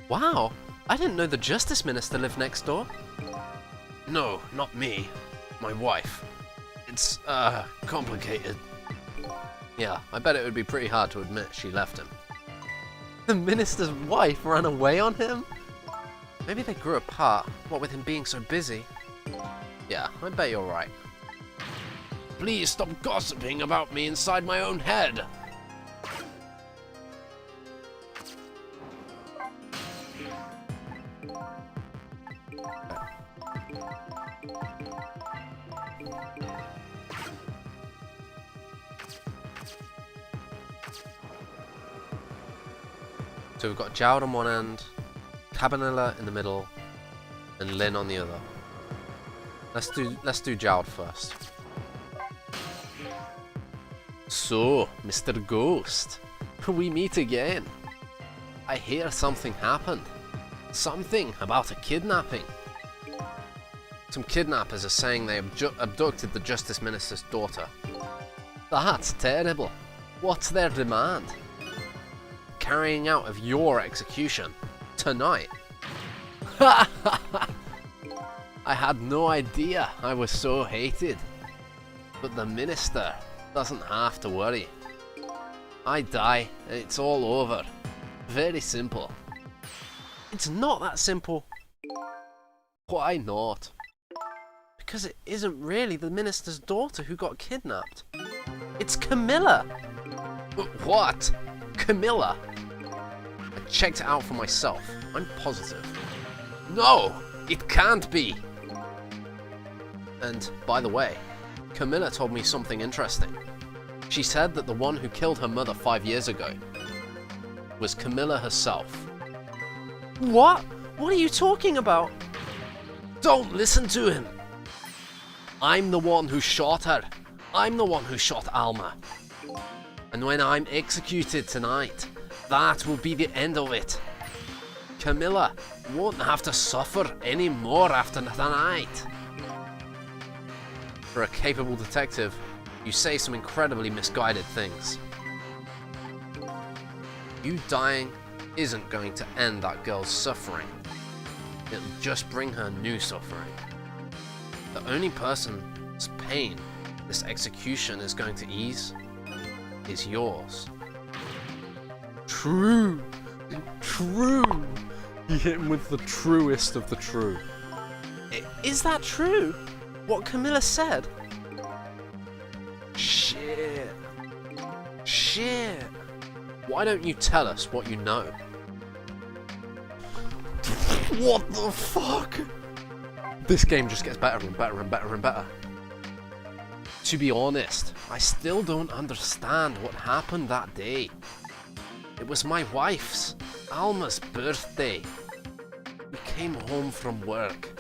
Wow, I didn't know the Justice Minister lived next door. No, not me. My wife. It's, complicated. Yeah, I bet it would be pretty hard to admit she left him. The Minister's wife ran away on him? Maybe they grew apart, what with him being so busy. Yeah, I bet you're right. Please stop gossiping about me inside my own head. So we've got Jowd on one end, Cabanilla in the middle, and Lynn on the other. Let's do Jowd first. So, Mr. Ghost, we meet again. I hear something happened. Something about a kidnapping. Some kidnappers are saying they abducted the Justice Minister's daughter. That's terrible. What's their demand? Carrying out of your execution tonight. Ha ha ha! I had no idea I was so hated. But the minister doesn't have to worry. I die and it's all over. Very simple. It's not that simple. Why not? Because it isn't really the minister's daughter who got kidnapped. It's Camilla. What? Camilla? I checked it out for myself. I'm positive. No! It can't be! And, by the way, Camilla told me something interesting. She said that the one who killed her mother 5 years ago was Camilla herself. What? What are you talking about? Don't listen to him! I'm the one who shot her. I'm the one who shot Alma. And when I'm executed tonight, that will be the end of it. Camilla won't have to suffer any more after tonight. For a capable detective, you say some incredibly misguided things. You dying isn't going to end that girl's suffering. It'll just bring her new suffering. The only person's pain this execution is going to ease is yours. True. True. He hit him with the truest of the true. Is that true? What Camilla said? Shit. Shit. Why don't you tell us what you know? What the fuck? This game just gets better and better and better and better. To be honest, I still don't understand what happened that day. It was my wife's, Alma's, birthday. We came home from work,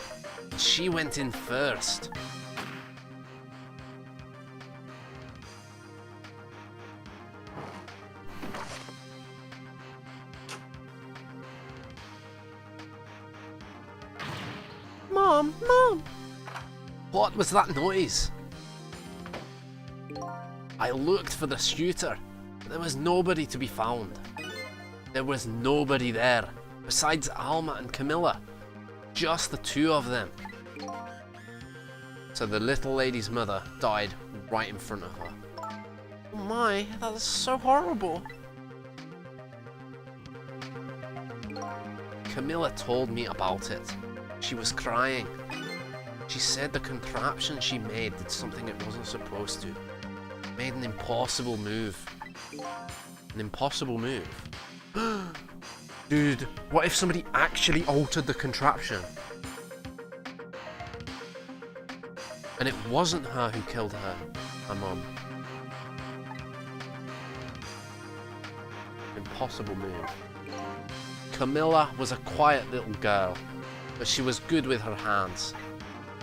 and she went in first. Mom! What was that noise? I looked for the shooter, but there was nobody to be found. There was nobody there, besides Alma and Camilla. Just the two of them. So the little lady's mother died right in front of her. Oh my, that is so horrible. Camilla told me about it. She was crying. She said the contraption she made did something it wasn't supposed to. It made an impossible move. An impossible move. Dude, what if somebody actually altered the contraption? And it wasn't her who killed her mom. Impossible move. Camilla was a quiet little girl, but she was good with her hands.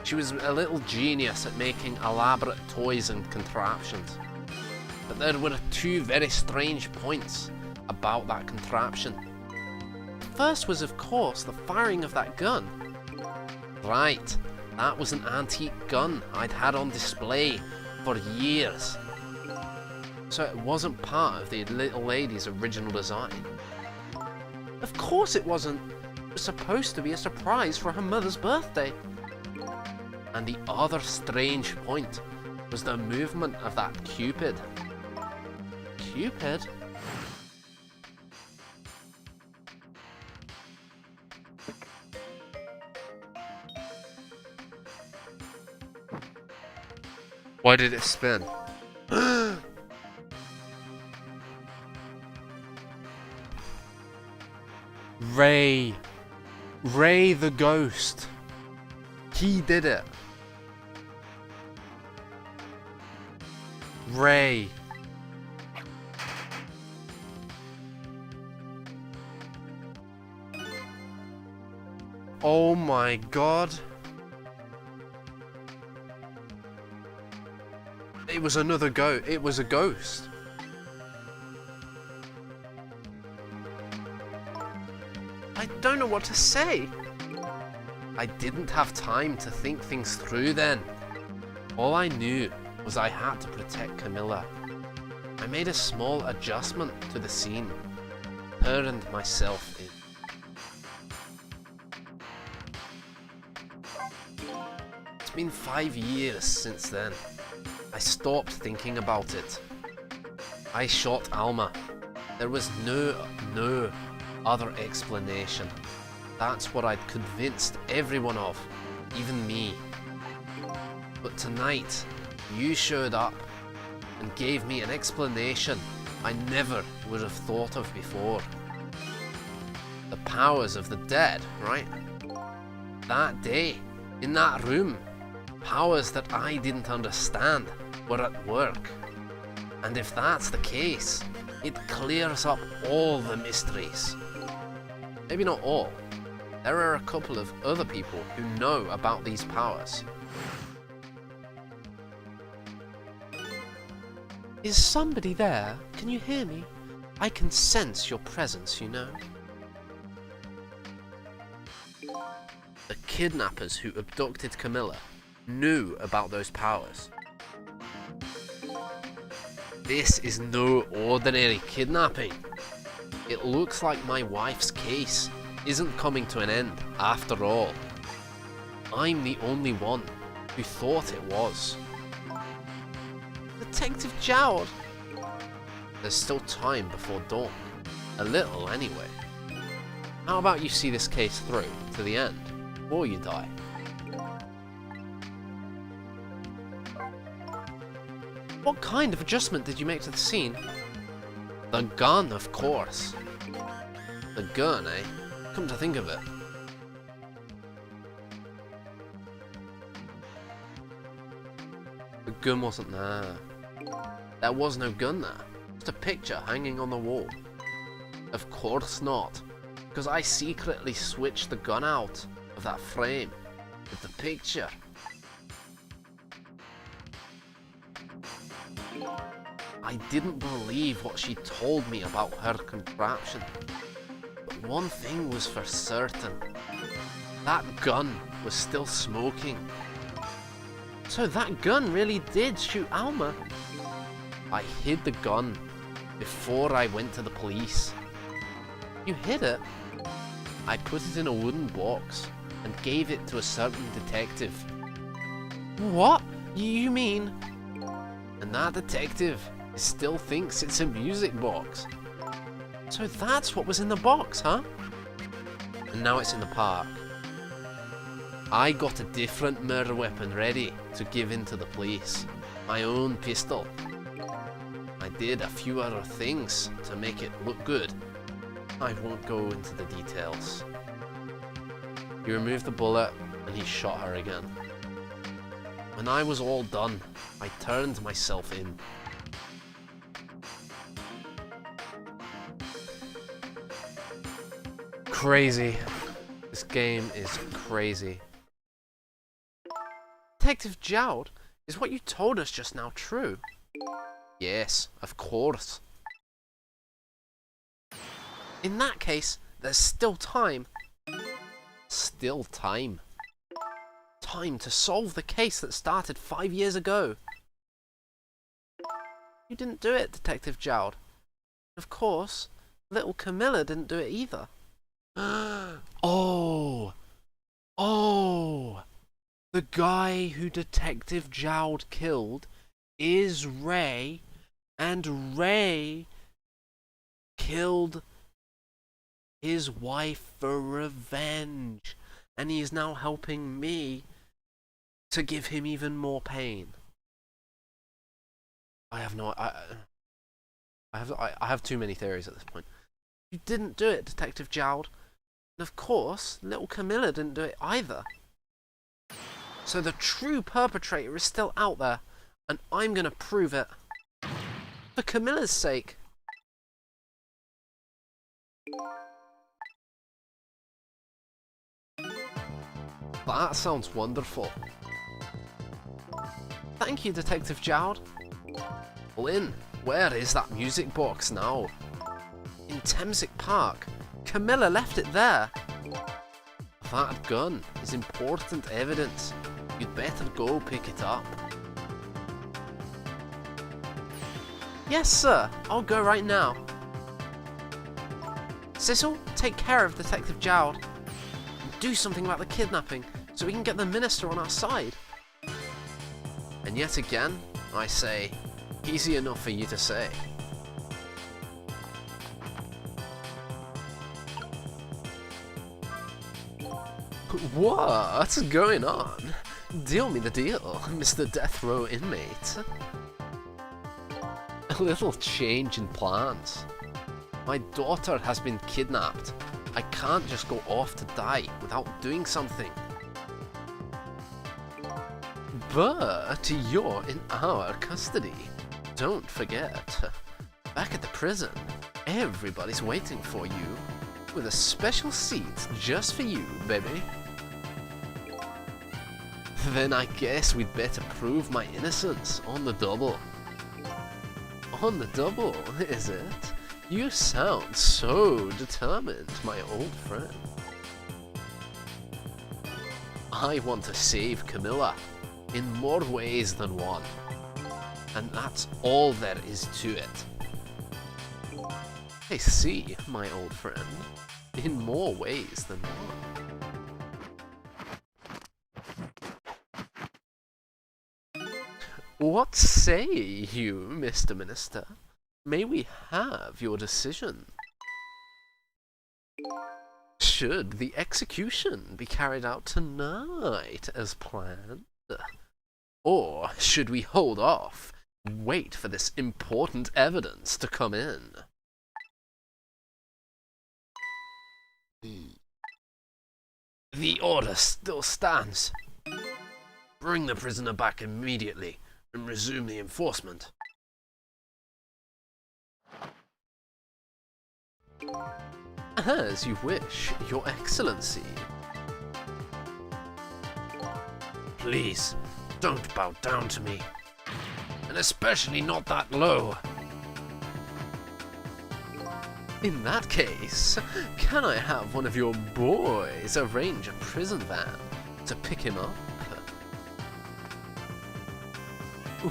She was a little genius at making elaborate toys and contraptions. But there were two very strange points about that contraption. The first was, of course, the firing of that gun. Right, that was an antique gun I'd had on display for years. So it wasn't part of the little lady's original design. Of course it wasn't. It was supposed to be a surprise for her mother's birthday. And the other strange point was the movement of that Cupid. Cupid? Why did it spin? Ray. Ray the ghost. He did it. Ray. Oh my god. It was another ghost. It was a ghost. I don't know what to say. I didn't have time to think things through then. All I knew was I had to protect Camilla. I made a small adjustment to the scene, her and myself in. It's been 5 years since then. I stopped thinking about it. I shot Alma. There was no other explanation. That's what I'd convinced everyone of, even me. But tonight, you showed up and gave me an explanation I never would have thought of before. The powers of the dead, right? That day, in that room, powers that I didn't understand were at work. And if that's the case, it clears up all the mysteries. Maybe not all. There are a couple of other people who know about these powers. Is somebody there? Can you hear me? I can sense your presence, you know. kidnappers who abducted Camilla knew about those powers. This is no ordinary kidnapping. It looks like my wife's case isn't coming to an end after all. I'm the only one who thought it was. Detective Jowd! There's still time before dawn. A little, anyway. How about you see this case through to the end, before you die? What kind of adjustment did you make to the scene? The gun, of course. The gun, eh? Come to think of it. The gun wasn't there. There was no gun there. Just a picture hanging on the wall. Of course not. Because I secretly switched the gun out of that frame with the picture. I didn't believe what she told me about her contraption. But one thing was for certain. That gun was still smoking. So that gun really did shoot Alma? I hid the gun before I went to the police. You hid it? I put it in a wooden box and gave it to a certain detective. What? You mean? And that detective still thinks it's a music box. So that's what was in the box, huh? And now it's in the park. I got a different murder weapon ready to give in to the police. My own pistol. I did a few other things to make it look good. I won't go into the details. He removed the bullet and he shot her again. When I was all done, I turned myself in. Crazy. This game is crazy. Detective Jowd, is what you told us just now true? Yes, of course. In that case, there's still time. Still time. Time to solve the case that started 5 years ago. You didn't do it, Detective Jowd. Of course, little Camilla didn't do it either. Oh! The guy who Detective Jowd killed is Ray, and Ray killed his wife for revenge, and he is now helping me to give him even more pain. I have too many theories at this point. You didn't do it, Detective Jowd. And of course, little Camilla didn't do it either. So the true perpetrator is still out there, and I'm gonna prove it. For Camilla's sake. That sounds wonderful. Thank you, Detective Jowd. Lynn, where is that music box now? In Temsic Park. Camilla left it there. That gun is important evidence. You'd better go pick it up. Yes, sir. I'll go right now. Cecil, take care of Detective Jowd. Do something about the kidnapping so we can get the minister on our side. And yet again, I say, easy enough for you to say. What's going on? Deal me the deal, Mr. Death Row inmate. A little change in plans. My daughter has been kidnapped. I can't just go off to die without doing something. But you're in our custody. Don't forget. Back at the prison, everybody's waiting for you with a special seat just for you, baby. Then I guess we'd better prove my innocence on the double. On the double, is it? You sound so determined, my old friend. I want to save Camilla in more ways than one. And that's all there is to it. I see, my old friend, in more ways than one. What say you, Mr. Minister? May we have your decision? Should the execution be carried out tonight as planned? Or should we hold off and wait for this important evidence to come in? The order still stands. Bring the prisoner back immediately and resume the enforcement. As you wish, Your Excellency. Please, don't bow down to me. And especially not that low. In that case, can I have one of your boys arrange a prison van to pick him up?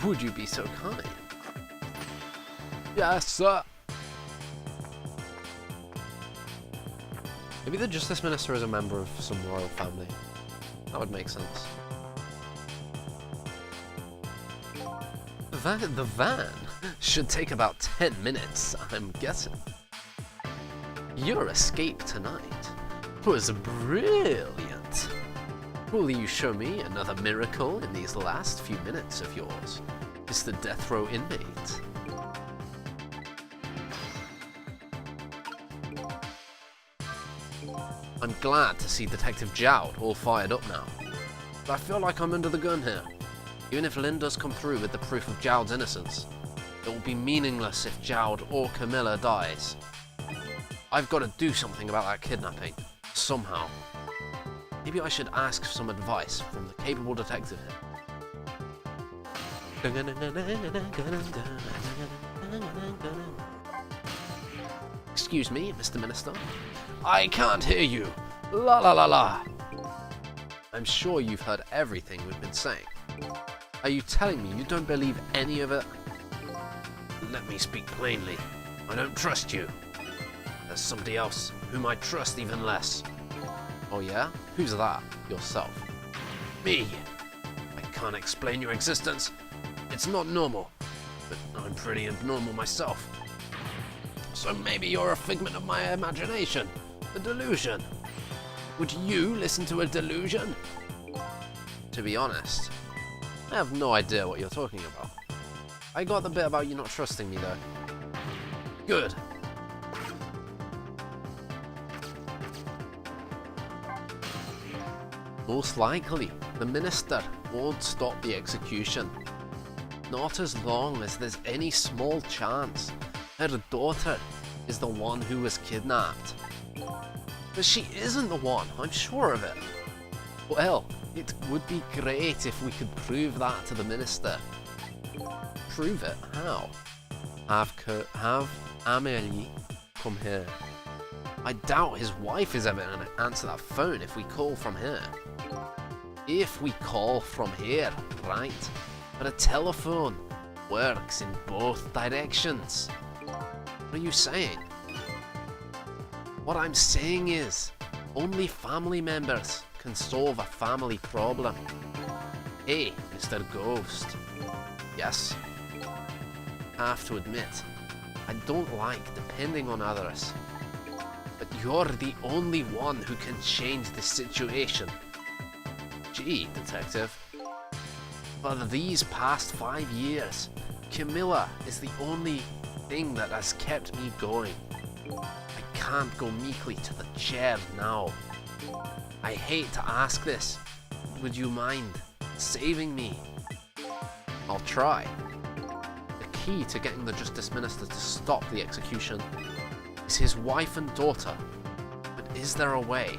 Would you be so kind? Yes, sir. Maybe the Justice Minister is a member of some royal family. That would make sense. The van should take about 10 minutes, I'm guessing. Your escape tonight was brilliant. Will you show me another miracle in these last few minutes of yours, Mr. Death Row inmate? I'm glad to see Detective Jowd all fired up now, but I feel like I'm under the gun here. Even if Lynn does come through with the proof of Jowd's innocence, it will be meaningless if Jowd or Camilla dies. I've got to do something about that kidnapping, somehow. Maybe I should ask for some advice from the capable detective here. Excuse me, Mr. Minister. I can't hear you. La la la la. I'm sure you've heard everything we've been saying. Are you telling me you don't believe any of it? Let me speak plainly. I don't trust you. There's somebody else whom I trust even less. Oh yeah? Who's that? Yourself. Me. I can't explain your existence. It's not normal. But I'm pretty abnormal myself. So maybe you're a figment of my imagination. A delusion. Would you listen to a delusion? To be honest, I have no idea what you're talking about. I got the bit about you not trusting me though. Good. Most likely, the minister won't stop the execution. Not as long as there's any small chance her daughter is the one who was kidnapped. But she isn't the one, I'm sure of it. Well, it would be great if we could prove that to the minister. Prove it? How? Have Amélie come here. I doubt his wife is ever going to answer that phone if we call from here. If we call from here, right? But a telephone works in both directions. What are you saying? What I'm saying is, only family members can solve a family problem. Hey, Mr. Ghost. Yes? I have to admit, I don't like depending on others. But you're the only one who can change the situation. Gee, detective. For these past 5 years, Camilla is the only thing that has kept me going. I can't go meekly to the chair now. I hate to ask this. Would you mind saving me? I'll try. The key to getting the Justice Minister to stop the execution is his wife and daughter. But is there a way?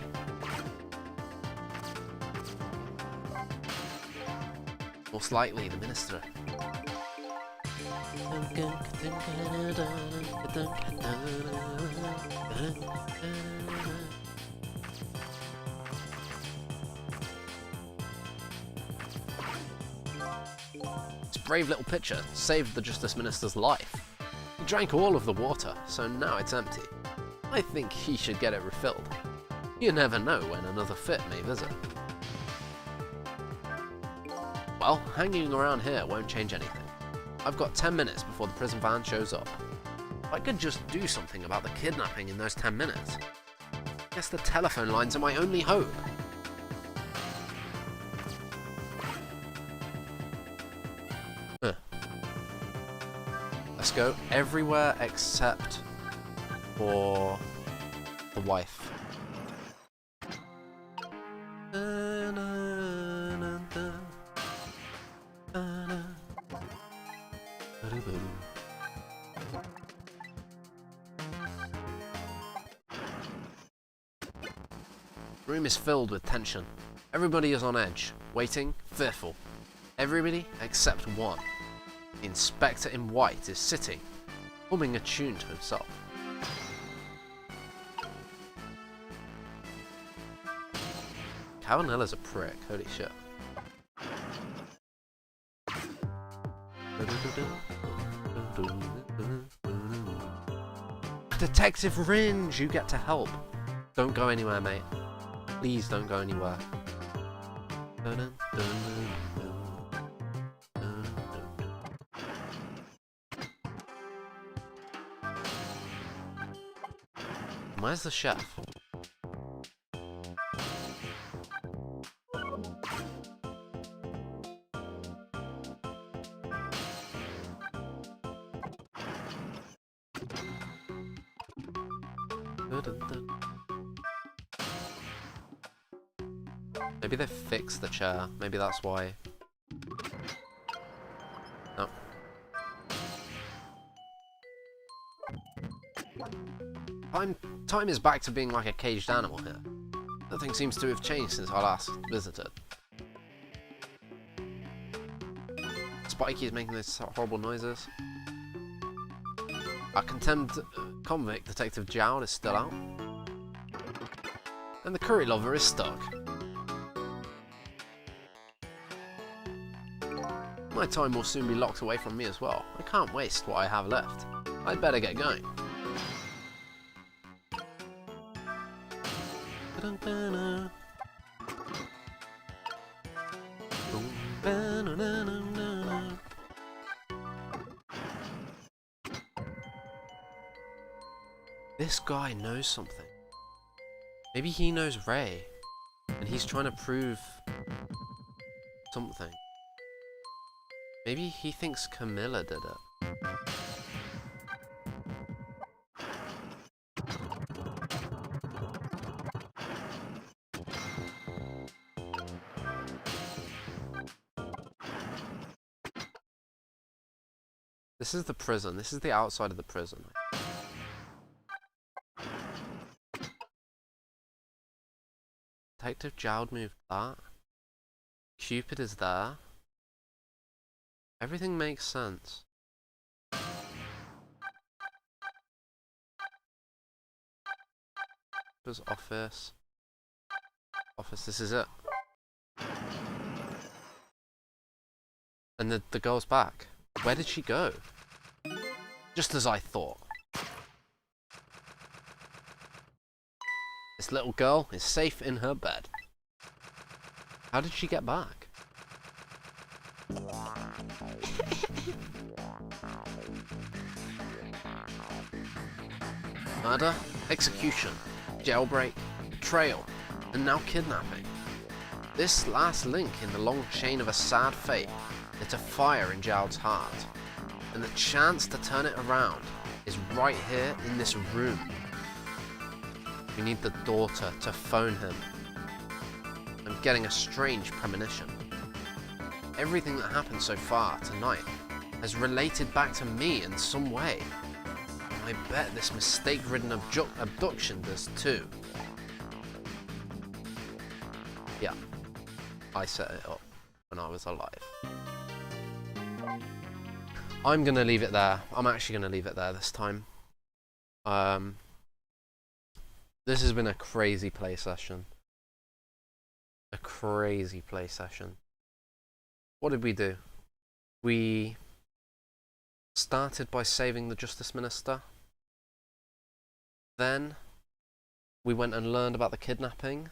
Most likely the minister. This brave little pitcher saved the Justice Minister's life. He drank all of the water, so now it's empty. I think he should get it refilled. You never know when another fit may visit. Well, hanging around here won't change anything. I've got 10 minutes before the prison van shows up. If I could just do something about the kidnapping in those 10 minutes. Guess the telephone lines are my only hope. Let's go everywhere except for the wife. The room is filled with tension. Everybody is on edge, waiting, fearful. Everybody except one. The inspector in white is sitting, humming a tune to himself. Cavanella's a prick, holy shit. Detective Ringe, you get to help. Don't go anywhere, mate. Please don't go anywhere. Where's the chef? Maybe they fixed the chair. Maybe that's why. No. Time is back to being like a caged animal here. Nothing seems to have changed since I last visited. Spiky is making those horrible noises. Our condemned convict, Detective Jowd, is still out. And the curry lover is stuck. My time will soon be locked away from me as well. I can't waste what I have left. I'd better get going. This guy knows something. Maybe he knows Ray, and he's trying to prove something. Maybe he thinks Camilla did it. This is the prison. This is the outside of the prison. Detective Jowd moved that. Cupid is there. Everything makes sense. There's office. Office, this is it. And the girl's back. Where did she go? Just as I thought. This little girl is safe in her bed. How did she get back? Murder, execution, jailbreak, betrayal, and now kidnapping. This last link in the long chain of a sad fate lit a fire in Jowd's heart, and the chance to turn it around is right here in this room. We need the daughter to phone him. I'm getting a strange premonition. Everything that happened so far tonight has related back to me in some way. And I bet this mistake-ridden abduction does too. Yeah, I set it up when I was alive. I'm gonna leave it there. I'm actually gonna leave it there this time. This has been a crazy play session. A crazy play session. What did we do? We started by saving the Justice Minister. Then we went and learned about the kidnapping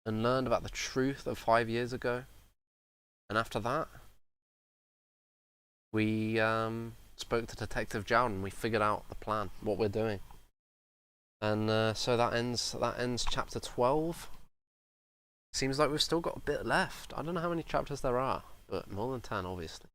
and learned about the truth of 5 years ago. And after that, we spoke to Detective Jowd and we figured out the plan, what we're doing. And so that ends chapter 12. Seems like we've still got a bit left. I don't know how many chapters there are, but more than 10 obviously.